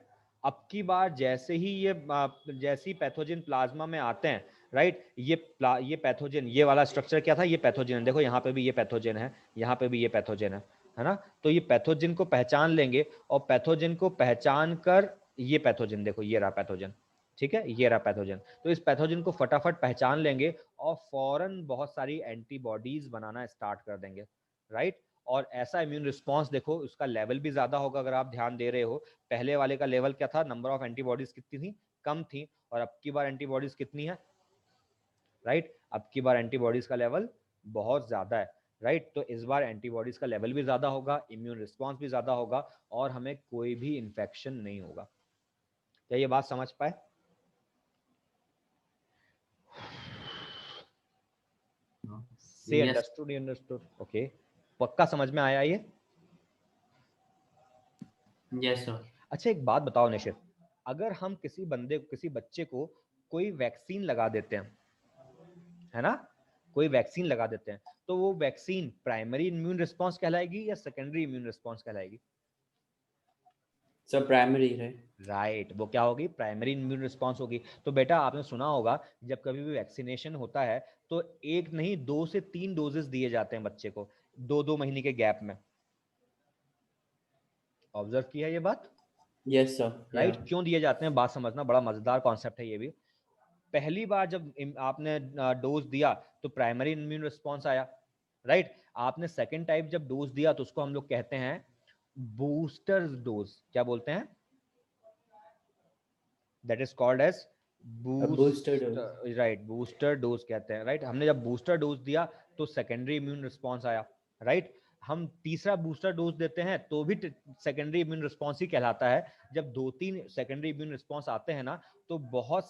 अब की बार जैसे ही जैसे ही पैथोजन प्लाज्मा में आते हैं, राइट, ये पैथोजन, ये वाला स्ट्रक्चर क्या था, ये पैथोजन है, देखो यहाँ पे भी ये पैथोजन है, यहाँ पे भी ये पैथोजन है ना। तो ये पैथोजन को पहचान लेंगे, और पैथोजन को पहचान कर, ये पैथोजन देखो, ये रहा पैथोजन, ठीक है, ये रहा पैथोजन। तो इस पैथोजन को फटाफट पहचान लेंगे, और फौरन बहुत सारी एंटीबॉडीज बनाना स्टार्ट कर देंगे, राइट। और ऐसा इम्यून रिस्पॉन्स देखो, उसका लेवल भी ज्यादा होगा। अगर आप ध्यान दे रहे हो, पहले वाले का लेवल क्या था, नंबर ऑफ एंटीबॉडीज कितनी थी, कम थी, और अब की बार एंटीबॉडीज कितनी है, राइट, अब की बार एंटीबॉडीज का लेवल बहुत ज्यादा है, राइट। तो इस बार एंटीबॉडीज का लेवल भी ज्यादा होगा, इम्यून रिस्पॉन्स भी ज्यादा होगा, और हमें कोई भी इंफेक्शन नहीं होगा। क्या ये बात समझ पाए? से Yes. अंडरस्टूड, अंडरस्टूड, ओके, पक्का समझ में आया ये? Yes, sir. अच्छा एक बात बताओ निशित, अगर हम किसी बंदे को, किसी बच्चे को कोई वैक्सीन लगा देते हैं, है ना, कोई वैक्सीन लगा देते हैं, तो वो वैक्सीन प्राइमरी इम्यून रिस्पांस कहलाएगी या सेकेंडरी इम्यून रिस्पांस कहलाएगी? So primary, right? राइट, वो क्या होगी? प्राइमरी इम्यून रिस्पांस होगी। तो बेटा आपने सुना होगा जब कभी भी वैक्सीनेशन होता है तो एक नहीं 2 से 3 डोजेस दिए जाते हैं बच्चे को, 2-2 महीने के गैप में। ऑब्जर्व किया ये बात? Yes, sir. Right, Yeah. क्यों दिए जाते हैं बात समझना, बड़ा मजेदार कॉन्सेप्ट है ये भी। पहली बार जब आपने डोज दिया तो प्राइमरी इम्यून रिस्पांस आया, राइट। आपने सेकेंड टाइप जब डोज दिया तो उसको हम लोग कहते हैं बूस्टर डोज। क्या बोलते हैं? That is called as A booster dose. Booster, right, booster dose कहते हैं, राइट। हमने जब बूस्टर डोज दिया तो सेकेंडरी इम्यून रिस्पांस आया, राइट। हम तीसरा बूस्टर डोज देते हैं तो भी सेकेंडरी इम्यून रिस्पांस ही कहलाता है। जब 2-3 सेकेंडरी इम्यून रिस्पांस आते हैं ना तो बहुत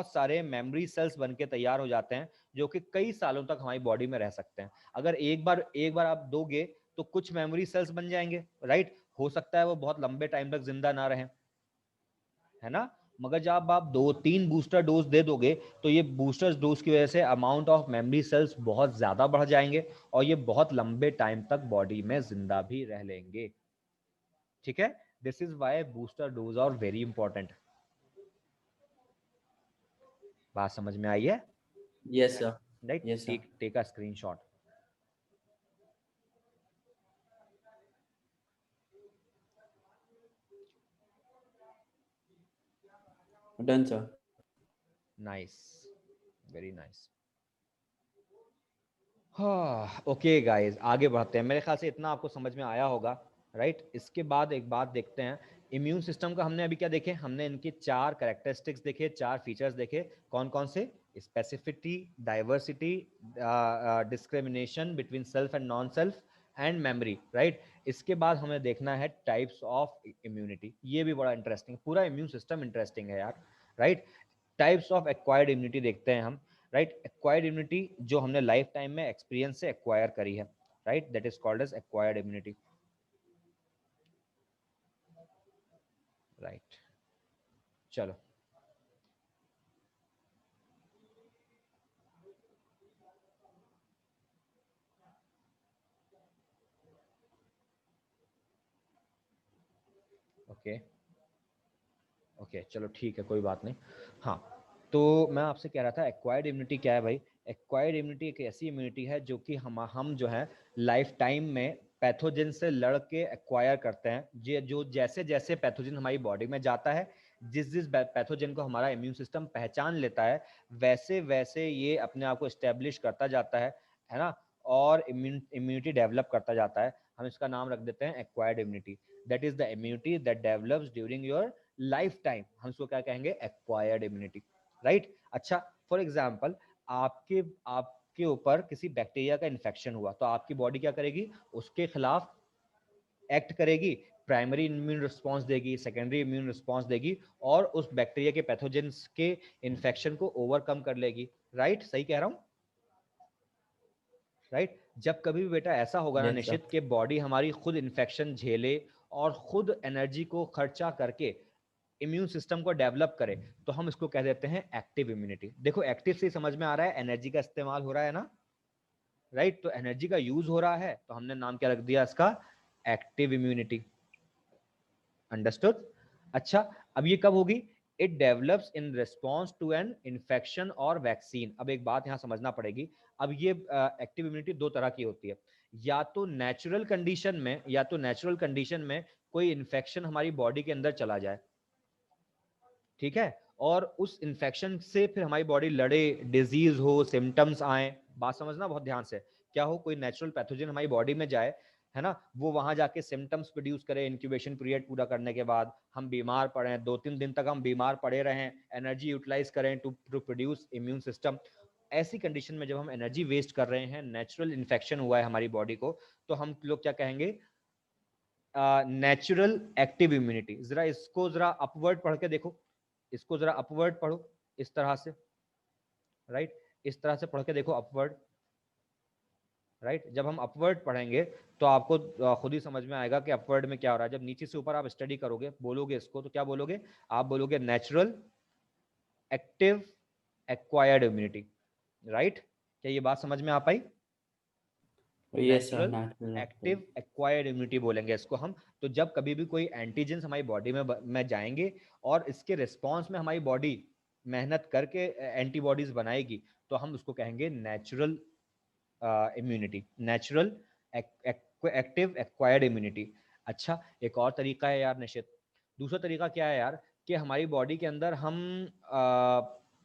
सारे मेमोरी सेल्स बन के तैयार हो जाते हैं जो कि कई सालों तक हमारी बॉडी में रह सकते हैं। अगर एक बार आप दोगे तो कुछ मेमोरी सेल्स बन जाएंगे, राइट। हो सकता है वो बहुत लंबे टाइम तक जिंदा ना रहें, है ना। मगर जब आप 2-3 बूस्टर डोज दे दोगे तो ये बूस्टर डोज की वजह से अमाउंट ऑफ मेमोरी सेल्स बहुत ज्यादा बढ़ जाएंगे और ये बहुत लंबे टाइम तक बॉडी में जिंदा भी रह लेंगे, ठीक है। This is why booster dose are very important. बात समझ में आई है? Yes, sir. Right, Yes, sir. Take a screenshot. Done, sir. Nice, very nice. हाँ, ओके गाइस, आगे बढ़ते हैं। मेरे ख्याल से इतना आपको समझ में आया होगा, राइट। इसके बाद एक बात देखते हैं, इम्यून सिस्टम का हमने अभी क्या देखे? हमने इनके 4 कैरेक्टरिस्टिक्स देखे, 4 फीचर्स देखे। कौन कौन से? Specificity, diversity, discrimination between self and non self, and memory, right. इसके बाद हमें देखना है टाइप्स ऑफ इम्यूनिटी। ये भी बड़ा इंटरेस्टिंग, पूरा इम्यून सिस्टम इंटरेस्टिंग है यार, right. Types of acquired immunity देखते हैं हम, राइट। एक्वायर्ड इम्यूनिटी जो हमने लाइफ टाइम में एक्सपीरियंस से एक्वायर करी है, right, that is called as acquired immunity, right. चलो, ओके ओके, चलो ठीक है, कोई बात नहीं। हाँ, तो मैं आपसे कह रहा था एक्वायर्ड इम्यूनिटी क्या है भाई? एक्वायर्ड इम्यूनिटी एक ऐसी इम्यूनिटी है जो कि हम जो है लाइफ टाइम में पैथोजन से लड़ के एक्वायर करते हैं। जो जैसे जैसे पैथोजन हमारी बॉडी में जाता है, जिस जिस पैथोजन को हमारा इम्यून सिस्टम पहचान लेता है, वैसे वैसे ये अपने आप को इस्टेब्लिश करता जाता है ना, और इम्यूनिटी डेवलप करता जाता है। हम इसका नाम रख देते हैं acquired immunity. That is the immunity that develops during your life time. हम इसको क्या कहेंगे? Acquired immunity, right. अच्छा, फॉर एग्जाम्पल, आपके आपके ऊपर किसी बैक्टीरिया का इन्फेक्शन हुआ तो आपकी बॉडी क्या करेगी? उसके खिलाफ एक्ट करेगी, प्राइमरी इम्यून रिस्पांस देगी, सेकेंडरी इम्यून रिस्पांस देगी, और उस बैक्टीरिया के पैथोजेंस के इन्फेक्शन को ओवरकम कर लेगी, राइट। सही कह रहा हूं, राइट। जब कभी भी बेटा ऐसा होगा ना Yes, sir. निश्चित कि बॉडी हमारी खुद इन्फेक्शन झेले और खुद एनर्जी को खर्चा करके इम्यून सिस्टम को डेवलप करे, तो हम इसको कह देते हैं एक्टिव इम्यूनिटी। देखो, एक्टिव से समझ में आ रहा है एनर्जी का इस्तेमाल हो रहा है ना, राइट। तो एनर्जी का यूज हो रहा है तो हमने नाम क्या रख दिया इसका? Active immunity, understood. अच्छा, अब ये कब होगी? It develops in response to an infection और वैक्सीन। अब एक बात यहां समझना पड़ेगी, अब ये एक्टिव इम्यूनिटी दो तरह की होती है। या तो नेचुरल कंडीशन में कोई इन्फेक्शन हमारी बॉडी के अंदर चला जाए, ठीक है, और उस इन्फेक्शन से फिर हमारी बॉडी लड़े, डिजीज हो, सिम्टम्स आए। बात समझना बहुत ध्यान से, क्या हो, कोई नेचुरल पैथोजन हमारी बॉडी में जाए, है ना, वो वहां जाके सिम्टम्स प्रोड्यूस करे, इंक्यूबेशन पीरियड पूरा करने के बाद हम बीमार पड़े, 2-3 दिन तक हम बीमार पड़े रहें, एनर्जी यूटिलाइज करें टू प्रोड्यूस इम्यून सिस्टम। ऐसी कंडीशन में जब हम एनर्जी वेस्ट कर रहे हैं, नेचुरल इन्फेक्शन हुआ है हमारी बॉडी को, तो हम लोग क्या कहेंगे? Natural active immunity. जरा अपवर्ड पढ़ के देखो, इसको जरा अपवर्ड पढ़ो, इस तरह से, राइट। इस तरह से पढ़ के देखो अपवर्ड, राइट। जब हम अपवर्ड पढ़ेंगे तो आपको खुद ही समझ में आएगा कि अपवर्ड में क्या हो रहा है। जब नीचे से ऊपर आप स्टडी करोगे, बोलोगे इसको, तो क्या बोलोगे? आप बोलोगे natural active acquired immunity, right. क्या ये बात समझ में आ पाई? Yes, sir. Natural Natural. Active acquired immunity बोलेंगे इसको हम। तो जब कभी भी कोई एंटीजेंस हमारी बॉडी में जाएंगे और इसके रिस्पॉन्स में हमारी बॉडी मेहनत करके एंटीबॉडीज बनाएगी, तो हम उसको कहेंगे natural immunity, natural active acquired immunity. अच्छा, एक और तरीका है यार निश्चित। दूसरा तरीका क्या है यार, कि हमारी बॉडी के अंदर हम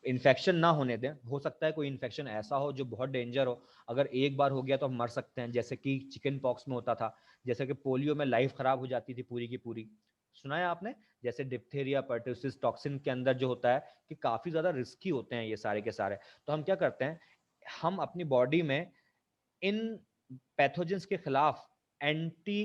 इन्फेक्शन ना होने दें। हो सकता है कोई इन्फेक्शन ऐसा हो जो बहुत डेंजर हो, अगर एक बार हो गया तो हम मर सकते हैं, जैसे कि चिकन पॉक्स में होता था, जैसे कि पोलियो में लाइफ खराब हो जाती थी पूरी की पूरी। सुना है आपने? जैसे डिप्थेरिया, पर्टुसिस, टॉक्सिन के अंदर जो होता है कि काफी ज्यादा रिस्की होते हैं ये सारे के सारे। तो हम क्या करते हैं, हम अपनी बॉडी में इन पैथोजेंस के खिलाफ एंटी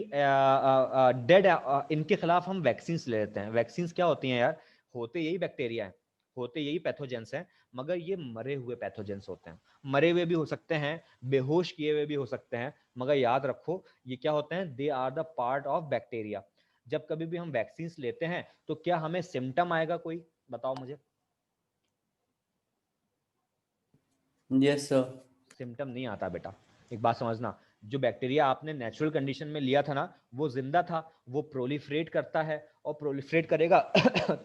डेड इनके खिलाफ हम वैक्सीन ले लेते हैं। वैक्सीन क्या होती हैं यार? होते यही बैक्टीरिया हैं, होते यही पैथोजेंस हैं, मगर ये मरे हुए पैथोजेंस होते हैं। मरे हुए भी हो सकते हैं, बेहोश किए हुए भी हो सकते हैं, मगर याद रखो ये क्या होते हैं? They are the part of bacteria. जब कभी भी हम वैक्सीन लेते हैं तो क्या हमें सिम्टम आएगा कोई? बताओ मुझे। Yes, sir. सिम्टम नहीं आता बेटा। एक बात समझना, जो बैक्टीरिया आपने नेचुरल कंडीशन में लिया था ना, वो जिंदा था, वो प्रोलिफरेट करता है, और प्रोलिफरेट करेगा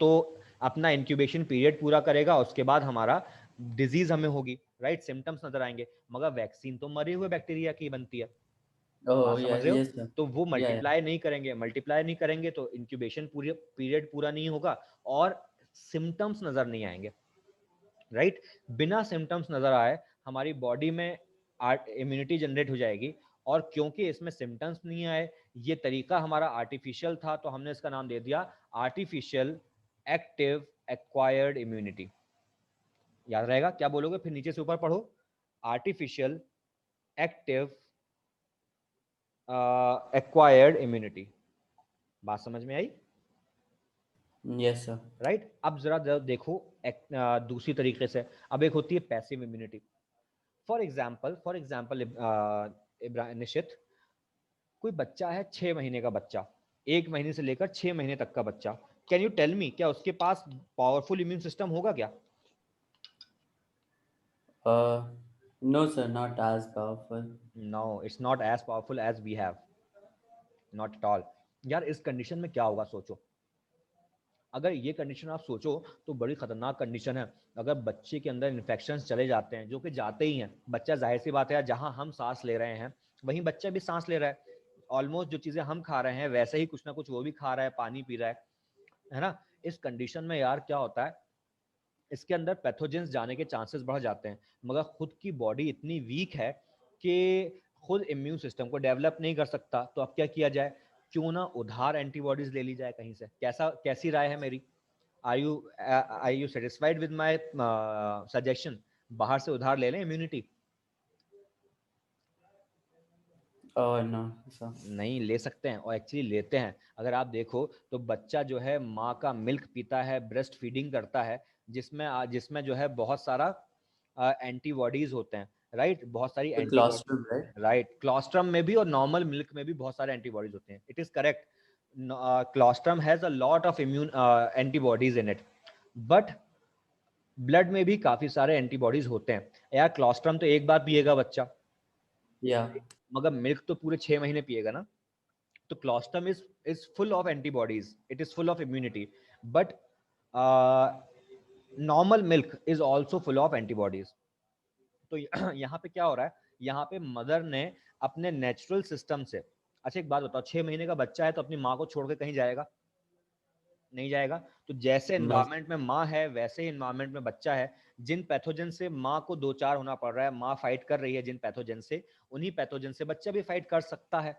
तो अपना इंक्यूबेशन पीरियड पूरा करेगा, उसके बाद हमारा डिजीज हमें होगी, राइट, सिम्टम्स नजर आएंगे। मगर वैक्सीन तो मरे हुए बैक्टीरिया की बनती है। Oh, बात समझ yeah. रहे हो? Yes, sir. तो वो Yeah, yeah. मल्टीप्लाई नहीं करेंगे, मल्टीप्लाई नहीं करेंगे तो इंक्यूबेशन पूरी पीरियड पूरा नहीं होगा और सिम्टम्स नजर नहीं आएंगे, राइट। बिना सिम्टम्स नजर आए हमारी बॉडी में इम्यूनिटी जनरेट हो जाएगी। और क्योंकि इसमें सिम्टम्स नहीं आए, ये तरीका हमारा आर्टिफिशियल था, तो हमने इसका नाम दे दिया आर्टिफिशियल एक्टिव एक्वायर्ड इम्यूनिटी। याद रहेगा? क्या बोलोगे फिर? नीचे से ऊपर पढ़ो, आर्टिफिशियल एक्टिव एक्वायर्ड इम्यूनिटी। बात समझ में आई? Yes, sir. राइट। अब जरा देखो दूसरी तरीके से। अब एक होती है पैसिव इम्यूनिटी। फॉर एग्जाम्पल निशित, कोई बच्चा है 6 महीने का बच्चा, 1 महीने से लेकर 6 महीने तक का बच्चा। कैन यू टेल मी, क्या उसके पास पावरफुल इम्यून सिस्टम होगा क्या? Uh, no, sir. Not as powerful. No, it's not as powerful as we have, not at all. यार इस कंडीशन में क्या होगा सोचो। अगर ये कंडीशन आप सोचो तो बड़ी खतरनाक कंडीशन है। अगर बच्चे के अंदर इन्फेक्शन चले जाते हैं, जो कि जाते ही हैं, बच्चा जाहिर सी बात है जहां हम सांस ले रहे हैं वहीं बच्चा भी सांस ले रहा है। ऑलमोस्ट जो चीजें हम खा रहे हैं वैसे ही कुछ ना कुछ वो भी खा रहा है, पानी पी रहा है ना। इस कंडीशन में यार क्या होता है, इसके अंदर पैथोजेंस जाने के चांसेस बढ़ जाते हैं। मगर खुद की बॉडी इतनी वीक है कि खुद इम्यून सिस्टम को डेवलप नहीं कर सकता। तो अब क्या किया जाए? क्यों ना उधार एंटीबॉडीज ले ली जाए कहीं से। कैसी राय है मेरी? Are you satisfied with my suggestion? बाहर से उधार ले लें इम्यूनिटी? Oh, no, sir. नहीं ले सकते हैं, और एक्चुअली लेते हैं। अगर आप देखो तो बच्चा जो है माँ का मिल्क पीता है, ब्रेस्ट फीडिंग करता है, जिसमें जो है बहुत सारा एंटीबॉडीज होते हैं, राइट, बहुत सारी The antibody. colostrum, right? Right, colostrum में भी और नॉर्मल मिल्क में भी बहुत सारे एंटीबॉडीज होते हैं। It is correct, colostrum has a lot of immune antibodies in it, but blood में भी काफी सारे एंटीबॉडीज होते हैं। यार क्लोस्ट्रम तो एक बार पिएगा बच्चा, Yeah. मगर मिल्क तो पूरे 6 महीने पिएगा ना। तो क्लोस्ट्रम is फुll of antibodies, it is full of immunity, but normal milk is also full of antibodies. तो यहाँ पे क्या हो रहा है, यहाँ पे मदर ने अपने नेचुरल सिस्टम से, अच्छा एक बात बताओ, 6 महीने का बच्चा है तो अपनी माँ को छोड़ के कहीं जाएगा? नहीं जाएगा। तो जैसे No. एनवायरमेंट में माँ है वैसे ही एनवायरमेंट में बच्चा है। जिन पैथोजन से माँ को दो चार होना पड़ रहा है, माँ फाइट कर रही है जिन पैथोजन से, उन्हीं पैथोजन से बच्चा भी फाइट कर सकता है,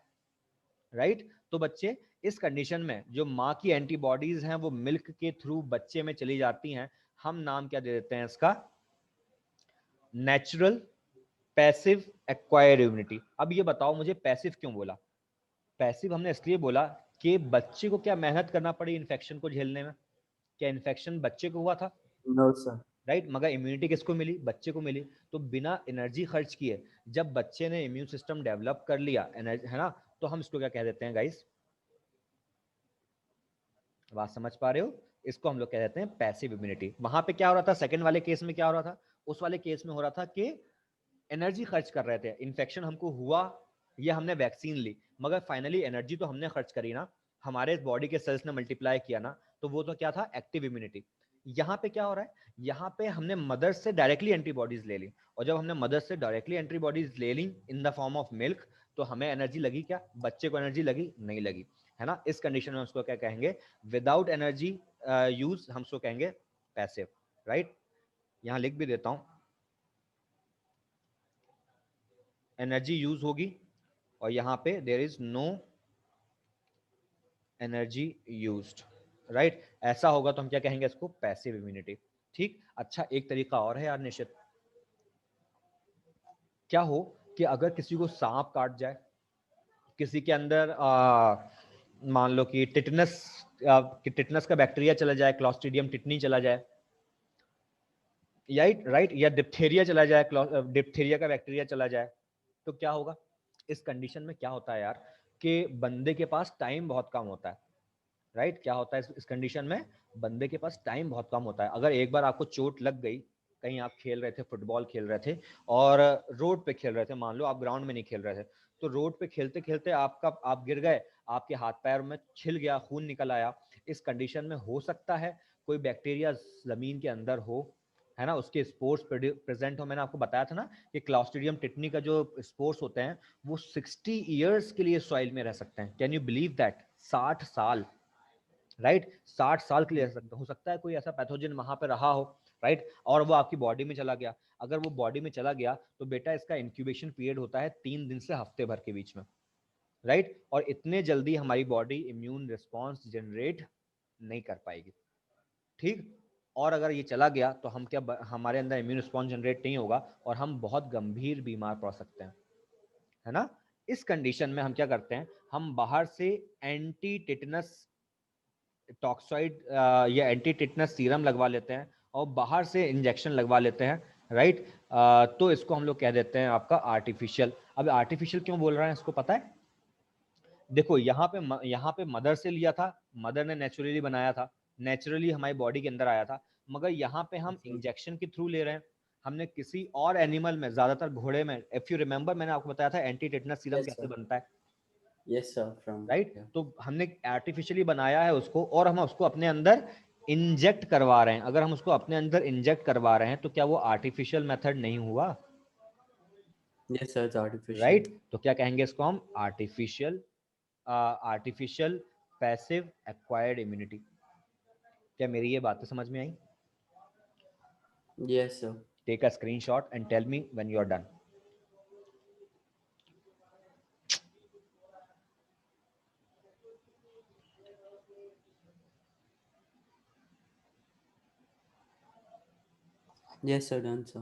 राइट। तो बच्चे इस कंडीशन में जो माँ की एंटीबॉडीज हैं वो मिल्क के थ्रू बच्चे में चली जाती हैं। हम नाम क्या दे देते हैं इसका? Natural passive acquired immunity. अब ये बताओ मुझे, पैसिव क्यों बोला? पैसिव हमने इसलिए बोला कि बच्चे को क्या मेहनत करना पड़ी इन्फेक्शन को झेलने में? क्या इन्फेक्शन बच्चे को हुआ था? No, sir. राइट। मगर इम्यूनिटी किसको मिली? बच्चे को मिली। तो बिना एनर्जी खर्च किए जब बच्चे ने इम्यून सिस्टम डेवलप कर लिया, एनर्जी है ना, तो हम इसको क्या कह देते हैं गाइस? बात समझ पा रहे हो? इसको हम लोग कह देते हैं पैसिव इम्यूनिटी। वहां पे क्या हो रहा था सेकंड वाले केस में? क्या हो रहा था उस वाले केस में? हो रहा था कि एनर्जी खर्च कर रहे थे, इन्फेक्शन हमको हुआ या हमने वैक्सीन ली, मगर फाइनली एनर्जी तो हमने खर्च करी ना, हमारे बॉडी के सेल्स ने मल्टीप्लाई किया ना, तो वो तो क्या था? Active immunity. यहाँ पे क्या हो रहा है? यहाँ पे हमने मदर से डायरेक्टली एंटीबॉडीज ले ली, और जब हमने मदर से डायरेक्टली एंटीबॉडीज ले ली in the form of milk, तो हमें एनर्जी लगी क्या? बच्चे को एनर्जी लगी? नहीं लगी, है ना। इस कंडीशन में उसको क्या कहेंगे? विदाउट एनर्जी यूज हम उसको कहेंगे पैसिव, राइट। यहाँ लिख भी देता हूं, एनर्जी यूज होगी और यहाँ पे there is no energy used, right. ऐसा होगा तो हम क्या कहेंगे इसको? Passive immunity. ठीक। अच्छा, एक तरीका और है यार निश्चित। क्या हो कि अगर किसी को सांप काट जाए, किसी के अंदर मान लो कि टिटनस का बैक्टीरिया चला जाए, क्लॉस्ट्रीडियम टिटनी चला जाए, राइट, या डिप्थेरिया चला जाए, डिप्थेरिया का बैक्टीरिया चला जाए, तो क्या होगा? इस कंडीशन में क्या होता है यार कि बंदे के पास टाइम बहुत कम होता है, राइट। क्या होता है इस कंडीशन में? बंदे के पास टाइम बहुत कम होता है। अगर एक बार आपको चोट लग गई, कहीं आप खेल रहे थे, फुटबॉल खेल रहे थे और रोड पे खेल रहे थे, मान लो आप ग्राउंड में नहीं खेल रहे थे, तो रोड पे खेलते खेलते आप गिर गए, आपके हाथ पैर में छिल गया, खून निकल आया। इस कंडीशन में हो सकता है कोई बैक्टीरिया जमीन के अंदर हो, है ना, उसके स्पोर्स प्रेजेंट हो। मैंने आपको बताया था ना कि क्लॉस्ट्रीडियम टिटनी का जो स्पोर्स होते हैं वो 60 ईयर्स के लिए सॉइल में रह सकते हैं। Can you believe that? 60 साल, राइट। 60 साल के लिए हो सकता है कोई ऐसा पैथोजन वहां पे रहा हो, राइट, और वो आपकी बॉडी में चला गया। अगर वो बॉडी में चला गया तो बेटा इसका इंक्यूबेशन पीरियड होता है 3 दिन से हफ्ते भर के बीच में, राइट। और इतने जल्दी हमारी बॉडी इम्यून रिस्पॉन्स जनरेट नहीं कर पाएगी, ठीक। और अगर ये चला गया तो हम क्या, हमारे अंदर इम्यून रिस्पॉन्स जनरेट नहीं होगा और हम बहुत गंभीर बीमार पड़ सकते हैं, है ना। इस कंडीशन में हम क्या करते हैं? हम बाहर से एंटी टिटनस टॉक्साइड या एंटी टिटनस सीरम लगवा लेते हैं और बाहर से इंजेक्शन लगवा लेते हैं, राइट। तो इसको हम लोग कह देते हैं आपका आर्टिफिशियल। अब आर्टिफिशियल क्यों बोल रहे हैं इसको पता है? देखो यहाँ पे मदर से लिया था, मदर ने नेचुरली बनाया था, नेचुरली हमारी बॉडी के अंदर आया था, मगर यहाँ पे हम इंजेक्शन के थ्रू ले रहे हैं। हमने किसी और एनिमल में, ज्यादातर घोड़े में, इफ यू रिमेंबर मैंने आपको बताया था एंटी टिटनस सीरम Yes, कैसे sir. बनता है, Yes, sir. From right. yeah. तो हमने आर्टिफिशियली बनाया है उसको और हम उसको अपने अंदर इंजेक्ट करवा रहे हैं। अगर हम उसको अपने अंदर इंजेक्ट करवा रहे हैं तो क्या वो आर्टिफिशियल मेथड नहीं हुआ? Yes, sir. It's artificial. Right. तो क्या कहेंगे इसको हम? Artificial passive acquired immunity. क्या मेरी ये बातें समझ में आई? Yes, sir. Take a screenshot and tell me when you are done. Yes, sir. Done, sir.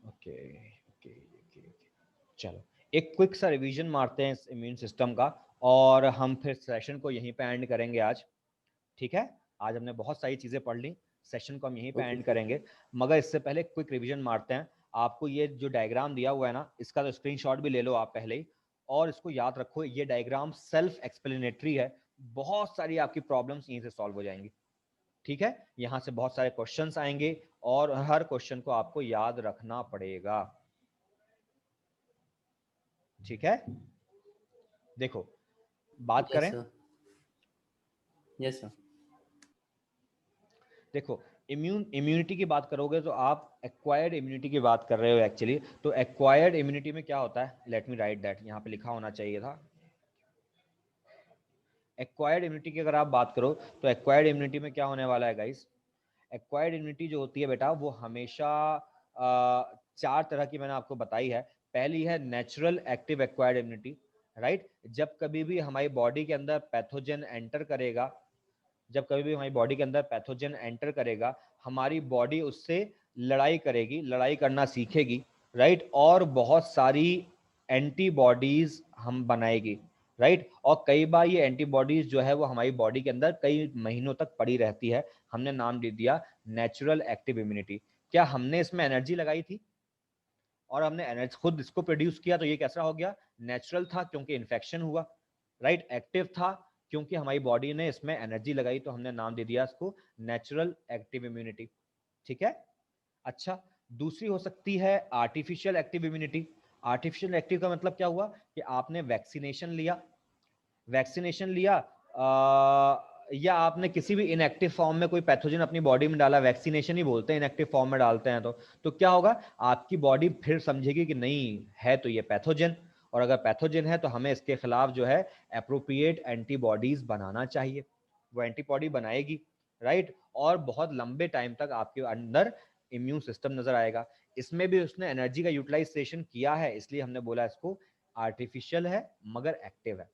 Okay okay okay, चलो एक क्विक सा रिवीजन मारते हैं इस इम्यून सिस्टम का और हम फिर सेशन को यहीं पे एंड करेंगे आज, ठीक है। आज हमने बहुत सारी चीजें पढ़ ली, सेशन को हम यहीं पे Okay. एंड करेंगे, मगर इससे पहले क्विक रिवीजन मारते हैं। आपको ये जो डायग्राम दिया हुआ है ना, इसका तो स्क्रीनशॉट भी ले लो आप पहले ही, और इसको याद रखो, ये डायग्राम सेल्फ एक्सप्लेनेटरी है, बहुत सारी आपकी प्रॉब्लम्स यहीं से सॉल्व हो जाएंगी, ठीक है। यहाँ से बहुत सारे क्वेश्चंस आएंगे और हर क्वेश्चन को आपको याद रखना पड़ेगा, ठीक है। देखो बात Yes, करें, sir. Yes, sir. देखो इम्यूनिटी की बात करोगे तो आप एक्वायर्ड इम्यूनिटी की बात कर रहे हो एक्चुअली। तो एक्वायर्ड इम्यूनिटी में क्या होता है? लेट मी राइट दैट, यहाँ पे लिखा होना चाहिए था। एक्वायर्ड इम्यूनिटी की अगर आप बात करो तो एक्वायर्ड इम्यूनिटी में क्या होने वाला है गाइस? एक्वायर्ड इम्यूनिटी जो होती है बेटा वो हमेशा 4 तरह की मैंने आपको बताई है। पहली है natural active acquired immunity, right. जब कभी भी हमारी बॉडी के अंदर पैथोजन एंटर करेगा, जब कभी भी हमारी बॉडी के अंदर पैथोजन एंटर करेगा, हमारी बॉडी उससे लड़ाई करेगी, लड़ाई करना सीखेगी, राइट, और बहुत सारी एंटीबॉडीज हम बनाएगी, राइट। और कई बार ये एंटीबॉडीज जो है वो हमारी बॉडी के अंदर कई महीनों तक पड़ी रहती है, हमने नाम दे दिया नेचुरल एक्टिव इम्यूनिटी। क्या हमने इसमें एनर्जी लगाई थी और हमने एनर्जी खुद इसको प्रोड्यूस किया, तो ये कैसा हो गया, नेचुरल था क्योंकि इन्फेक्शन हुआ, राइट। एक्टिव था क्योंकि हमारी बॉडी ने इसमें एनर्जी लगाई, तो हमने नाम दे दिया इसको नेचुरल एक्टिव इम्यूनिटी। ठीक है। अच्छा, दूसरी हो सकती है artificial active immunity. Artificial active का मतलब क्या हुआ कि आपने वैक्सीनेशन लिया, वैक्सीनेशन लिया या आपने किसी भी इनएक्टिव फॉर्म में कोई पैथोजन अपनी बॉडी में डाला, वैक्सीनेशन ही बोलते हैं इनएक्टिव फॉर्म में डालते हैं, तो क्या होगा, आपकी बॉडी फिर समझेगी कि नहीं है तो ये पैथोजन, और अगर पैथोजन है तो हमें इसके खिलाफ जो है एप्रोप्रिएट एंटीबॉडीज बनाना चाहिए, वो एंटीबॉडी बनाएगी, राइट। और बहुत लंबे टाइम तक आपके अंदर इम्यून सिस्टम नजर आएगा। इसमें भी उसने एनर्जी का यूटिलाइजेशन किया है, इसलिए हमने बोला इसको आर्टिफिशियल है मगर एक्टिव है।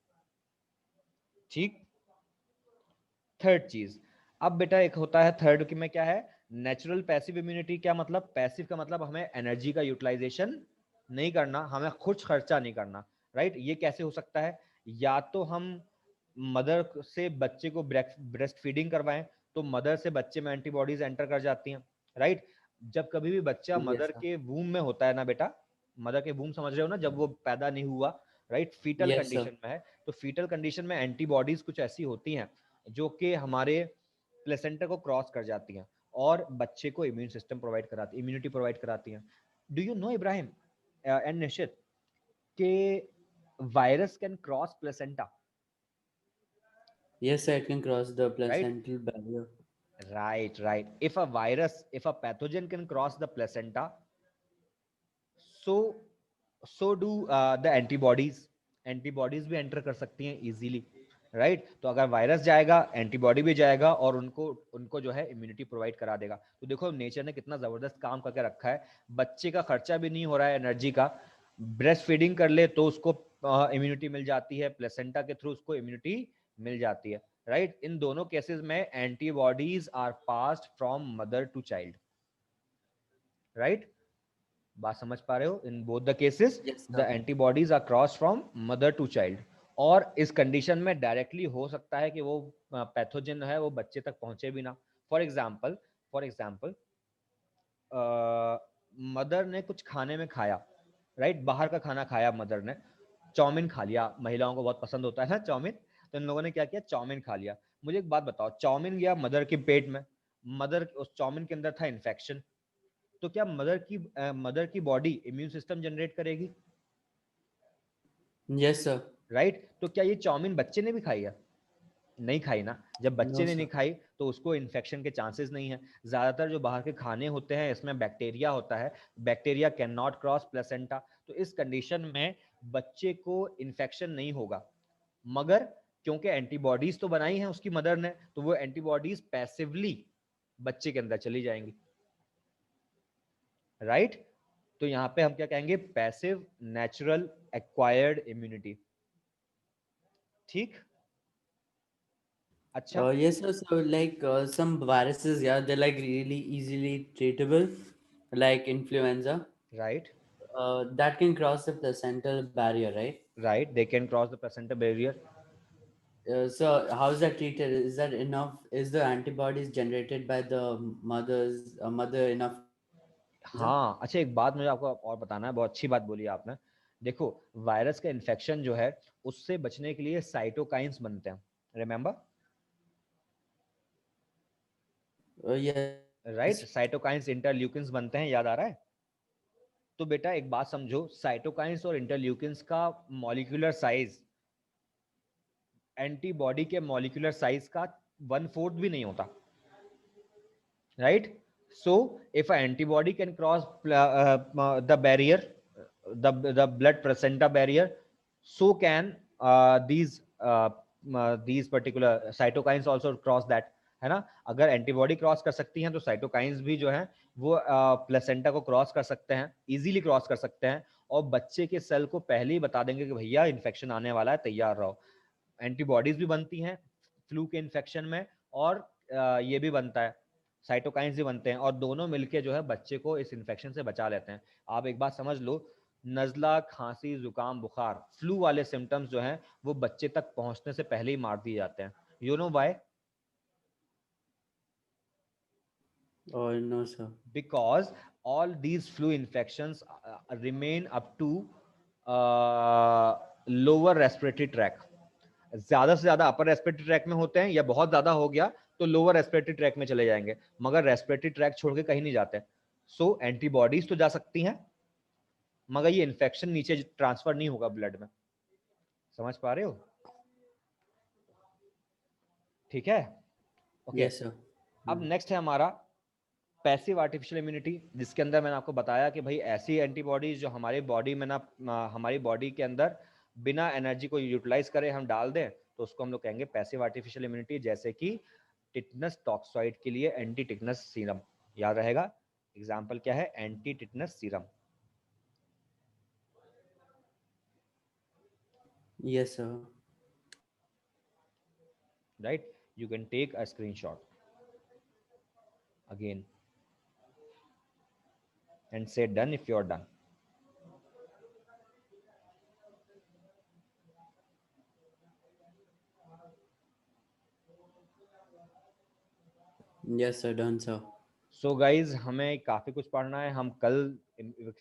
ठीक। थर्ड चीज, अब बेटा एक होता है थर्ड की में क्या है, नेचुरल पैसिव इम्यूनिटी। क्या मतलब, पैसिव का मतलब हमें एनर्जी का यूटिलाइजेशन नहीं करना, हमें खुद खर्चा नहीं करना, राइट। ये कैसे हो सकता है, या तो हम मदर से बच्चे को ब्रेस्ट फीडिंग करवाएं, तो मदर से बच्चे में एंटीबॉडीज एंटर कर जाती हैं, राइट। जब कभी भी बच्चा Yes, मदर sir. के वूम में होता है ना बेटा, मदर के वूम समझ रहे हो ना, जब वो पैदा नहीं हुआ, right, fetal Yes, sir. Condition में है, तो फीटल कंडीशन में एंटीबॉडीज कुछ ऐसी होती हैं जो कि हमारे प्लेसेंटा को क्रॉस कर जाती हैं और बच्चे को इम्यून सिस्टम प्रोवाइड कराती, इम्यूनिटी प्रोवाइड कराती हैं। Do you know Ibrahim and Nishit के virus can cross placenta, Yes, sir. It can cross the right. placental barrier. Right, right. If a virus, if a pathogen can cross the placenta, so so do the antibodies. Antibodies भी enter कर सकती हैं easily, right. तो अगर virus जाएगा, antibody भी जाएगा और उनको उनको जो है इम्यूनिटी प्रोवाइड करा देगा। तो देखो नेचर ने कितना जबरदस्त काम करके रखा है, बच्चे का खर्चा भी नहीं हो रहा है एनर्जी का, ब्रेस्ट फीडिंग कर ले तो उसको इम्यूनिटी मिल जाती है, प्लेसेंटा के थ्रू उसको इम्यूनिटी मिल जाती है, राइट। इन दोनों केसेस में antibodies are passed from mother to child, right. बात समझ पा रहे हो, in both the cases Yes, the sir. Antibodies are cross from mother to child. और इस कंडीशन में डायरेक्टली हो सकता है कि वो पैथोजन है वो बच्चे तक पहुंचे भी ना। फॉर एग्जाम्पल मदर ने कुछ खाने में खाया, राइट, बाहर का खाना खाया, मदर ने चाउमीन खा लिया, महिलाओं को बहुत पसंद होता है ना चाउमीन, तो इन लोगों ने क्या किया, चाउमीन खा लिया। मुझे एक बात बताओ, चाउमीन गया मदर के पेट में, मदर उस चाउमीन के अंदर था इन्फेक्शन, तो क्या मदर की बॉडी इम्यून सिस्टम जनरेट करेगी, Yes, sir. राइट। तो क्या ये चाउमीन बच्चे ने भी खाई है, नहीं खाई ना। जब बच्चे No, ने नहीं sir. खाई तो उसको इन्फेक्शन के चांसेस नहीं है। ज्यादातर जो बाहर के खाने होते हैं इसमें बैक्टीरिया होता है, bacteria can not cross placenta, तो इस कंडीशन में बच्चे को इन्फेक्शन नहीं होगा, मगर क्योंकि एंटीबॉडीज तो बनाई है उसकी मदर ने, तो वो एंटीबॉडीज पैसिवली बच्चे के अंदर चली जाएंगी, राइट। तो यहाँ पे हम क्या कहेंगे, पैसिव नेचुरल एक्वायर्ड इम्यूनिटी। ठीक। अच्छा। Yes, sir. So, like some viruses, yeah, they're like really easily treatable, like influenza. Right, That can cross the placental barrier, right? Right, they can cross the placenta barrier. So, how is that treated? Is that enough? Is the antibodies generated by the mother enough to fight influenza? हाँ, अच्छा एक बात मुझे आपको और बताना है, बहुत अच्छी बात बोली आपने। देखो, वायरस का इन्फेक्शन जो है उससे बचने के लिए साइटोकाइंस बनते हैं, remember, Yes. Right. Cytokines interleukins बनते हैं, याद आ रहा है। तो बेटा एक बात समझो, साइटोकाइंस और इंटरल्यूकिन्स का मॉलिक्यूलर साइज एंटीबॉडी के मॉलिक्यूलर साइज का 1/4 भी नहीं होता, right? So if an antibody can cross the barrier, the blood placenta barrier, so can these particular cytokines also cross that, है ना। अगर एंटीबॉडी क्रॉस कर सकती हैं तो साइटोकाइंस भी जो है वो प्लेसेंटा को क्रॉस कर सकते हैं, इजीली क्रॉस कर सकते हैं, और बच्चे के सेल को पहले ही बता देंगे कि भैया इन्फेक्शन आने वाला है, तैयार रहो। एंटीबॉडीज भी बनती हैं फ्लू के इन्फेक्शन में, और ये भी बनता है, साइटोकाइंस भी बनते हैं, और दोनों मिलके जो है बच्चे को इस इन्फेक्शन से बचा लेते हैं। आप एक बात समझ लो, नज़ला, खांसी, जुकाम, बुखार, फ्लू वाले सिम्टम्स जो हैं वो बच्चे तक पहुंचने से पहले ही मार दिए जाते हैं। You know why? Oh, no, sir. Because all these flu infections remain up to lower respiratory tract. ज्यादा से ज्यादा अपर रेस्पिरेटरी ट्रैक में होते हैं, या बहुत ज्यादा हो गया तो लोअर रेस्पिरेटरी ट्रैक में चले जाएंगे, मगर रेस्पिरेटरी ट्रैक छोड़ के कहीं नहीं जाते। सो एंटीबॉडीज तो जा सकती हैं, मगर ये इन्फेक्शन नीचे ट्रांसफर नहीं होगा ब्लड में। समझ पा रहे हो? ठीक है, ओके। Yes, sir. अब नेक्स्ट है हमारा पैसिव आर्टिफिशियल इम्यूनिटी, जिसके अंदर मैंने आपको बताया कि भाई ऐसी एंटीबॉडीज जो हमारी बॉडी में ना, हमारी बॉडी के अंदर बिना एनर्जी को यूटिलाइज करे हम डाल दें, तो उसको हम लोग कहेंगे पैसिव आर्टिफिशियल इम्यूनिटी। जैसे कि टिटनस टॉक्सॉइड के लिए एंटी टिटनस सीरम, याद रहेगा एग्जाम्पल क्या है, anti tetanus serum, Yes, sir. Right? You can take a screenshot again and say done if you're done. Yes, sir. Done, sir. So guys हमें काफ़ी कुछ पढ़ना है। हम कल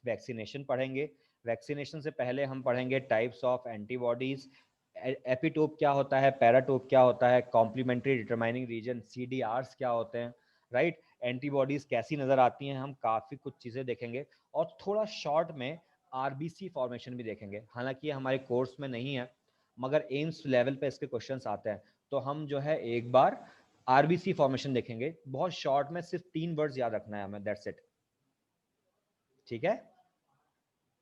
वैक्सीनेशन पढ़ेंगे। वैक्सीनेशन से पहले हम पढ़ेंगे टाइप्स ऑफ एंटीबॉडीज, एपिटोप क्या होता है, पैराटोप क्या होता है, कॉम्प्लीमेंट्री डिटरमाइनिंग रीजन CDRs क्या होते हैं, राइट? एंटीबॉडीज कैसी नज़र आती हैं, हम काफ़ी कुछ चीज़ें देखेंगे। और थोड़ा शॉर्ट में RBC फॉर्मेशन भी देखेंगे। हालांकि ये हमारे कोर्स में नहीं है, मगर एम्स लेवल पे इसके क्वेश्चंस आते हैं, तो हम जो है एक बार RBC फॉर्मेशन देखेंगे। बहुत शॉर्ट में सिर्फ 3 वर्ड्स याद रखना है हमें, दैट्स इट। ठीक है,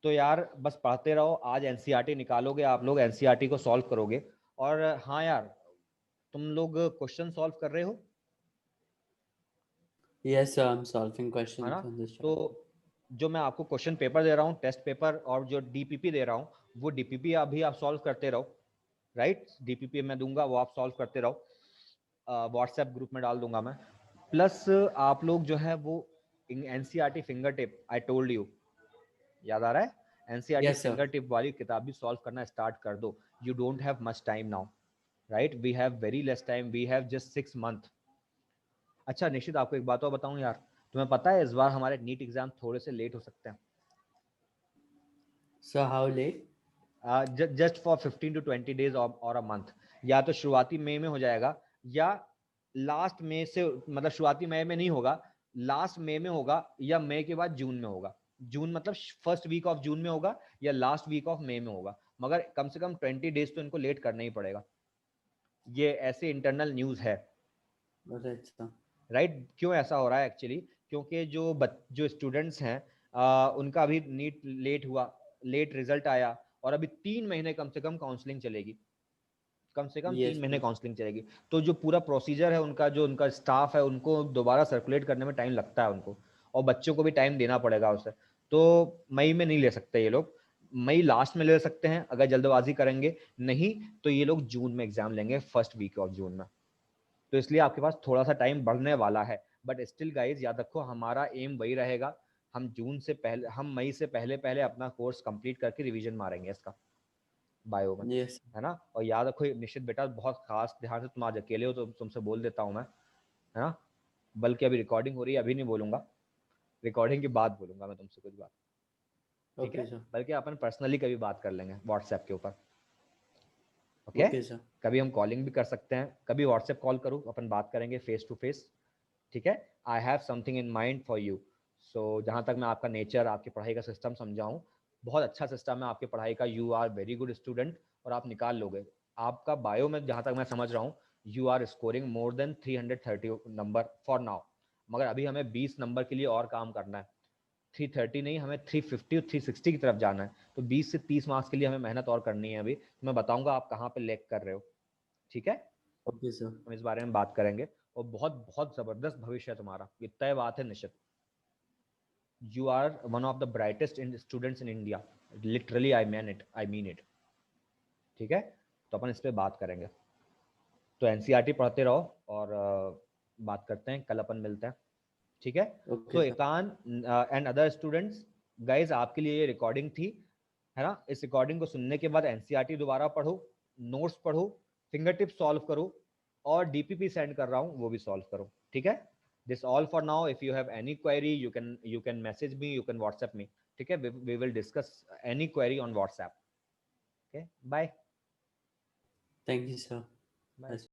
तो यार बस पढ़ते रहो। आज एनसीईआरटी निकालोगे आप लोग, एनसीईआरटी को सॉल्व करोगे। और हाँ यार, तुम लोग क्वेश्चन सॉल्व कर रहे हो, Yes, sir. I'm solving है ना? questions on this तो chapter. जो मैं आपको क्वेश्चन पेपर दे रहा हूँ, टेस्ट पेपर, और जो DPP दे रहा हूँ, वो DPP अभी आप सॉल्व करते रहो, राइट? DPP मैं दूंगा, वो आप सॉल्व करते रहो। व्हाट्सएप ग्रुप में डाल दूंगा मैं। प्लस आप लोग जो है वो NCERT finger tip, I told you, याद आ रहा है? NCERT Yes, sir. Finger tip वाली किताब भी सॉल्व करना स्टार्ट कर दो। You don't have much time now, right? We have very less time, we have just 6 month. अच्छा निश्चित, आपको एक बात और बताऊं यार, तुम्हें पता है इस बार हमारे नीट एग्जाम थोड़े से लेट हो सकते हैं। So how late? Just for 15 to 20 days और अ मंथ। या तो शुरुआती मई में हो जाएगा, या लास्ट मई से, मतलब शुरुआती मई में नहीं होगा, लास्ट मई में होगा, या मई के बाद जून में होगा। जून मतलब फर्स्ट वीक ऑफ जून में होगा, या लास्ट वीक ऑफ मई में होगा, मगर कम से कम 20 days तो इनको लेट करना ही पड़ेगा। ये ऐसे इंटरनल न्यूज है, Alright, sir. राइट? क्यों ऐसा हो रहा है एक्चुअली? क्योंकि जो स्टूडेंट्स हैं, उनका अभी नीट लेट हुआ, लेट रिजल्ट आया, और अभी 3 महीने कम से कम काउंसलिंग चलेगी, कम से कम तीन Yes, महीने sir. काउंसलिंग चलेगी। तो जो पूरा प्रोसीजर है उनका, जो उनका स्टाफ है, उनको दोबारा सर्कुलेट करने में टाइम लगता है उनको, और बच्चों को भी टाइम देना पड़ेगा उसे। तो मई में नहीं ले सकते ये लोग, मई लास्ट में ले सकते हैं अगर जल्दबाजी करेंगे, नहीं तो ये लोग जून में एग्जाम लेंगे, फर्स्ट वीक ऑफ जून में। तो इसलिए आपके पास थोड़ा सा टाइम बढ़ने वाला है, बट स्टिल गाइज याद रखो, हमारा एम वही रहेगा, हम जून से पहले, हम मई से पहले पहले अपना कोर्स कंप्लीट करके रिवीजन मारेंगे इसका, बायो में, Yes. है ना? और याद रखो निश्चित बेटा, बहुत खास ध्यान से, तुम आज अकेले हो तो तुमसे बोल देता हूँ मैं, है ना? बल्कि अभी रिकॉर्डिंग हो रही है, अभी नहीं बोलूंगा, रिकॉर्डिंग के बाद बोलूंगा मैं तुमसे कुछ बात, ठीक Okay, है? sir. बल्कि अपन पर्सनली कभी बात कर लेंगे व्हाट्सएप के ऊपर, ओके? Okay, sir. कभी हम कॉलिंग भी कर सकते हैं, कभी व्हाट्सएप कॉल करूँ, अपन बात करेंगे फेस टू फेस, ठीक है? I have something in mind for you. So जहाँ तक मैं आपका नेचर, आपकी पढ़ाई का सिस्टम समझाऊँ, बहुत अच्छा सिस्टम है आपकी पढ़ाई का, you are very good student, और आप निकाल लोगे। आपका बायो में जहाँ तक मैं समझ रहा हूँ, you are scoring more than 330 number for now, मगर अभी हमें 20 नंबर के लिए और काम करना है। 330 नहीं, हमें 350 और 360 की तरफ जाना है। तो 20 से 30 मार्क्स के लिए हमें मेहनत और करनी है अभी। तो मैं बताऊंगा आप कहाँ पे लैग कर रहे हो, ठीक है? Okay, sir. हम इस बारे में बात करेंगे, और बहुत बहुत जबरदस्त भविष्य है तुम्हारा, ये तय बात है Nishchit. You are one of the brightest students in India, literally I mean it, ठीक है? तो अपन इस पर बात करेंगे। तो एनसीईआरटी पढ़ते रहो, और बात करते हैं, कल अपन मिलते हैं, ठीक है? Okay, तो sir. एकान एंड अदर स्टूडेंट्स, गाइज आपके लिए ये रिकॉर्डिंग थी, है ना। इस रिकॉर्डिंग को सुनने के बाद एनसीईआरटी दोबारा पढ़ो, नोट्स पढ़ो, फिंगर टिप्स सॉल्व करो, और डीपीपी सेंड कर रहा हूँ वो भी सॉल्व करो, ठीक है। This all for now. If you have any query you can message me, you can WhatsApp me, ठीक है। We will discuss any query on WhatsApp. Okay, bye. Thank you, sir. Bye. That's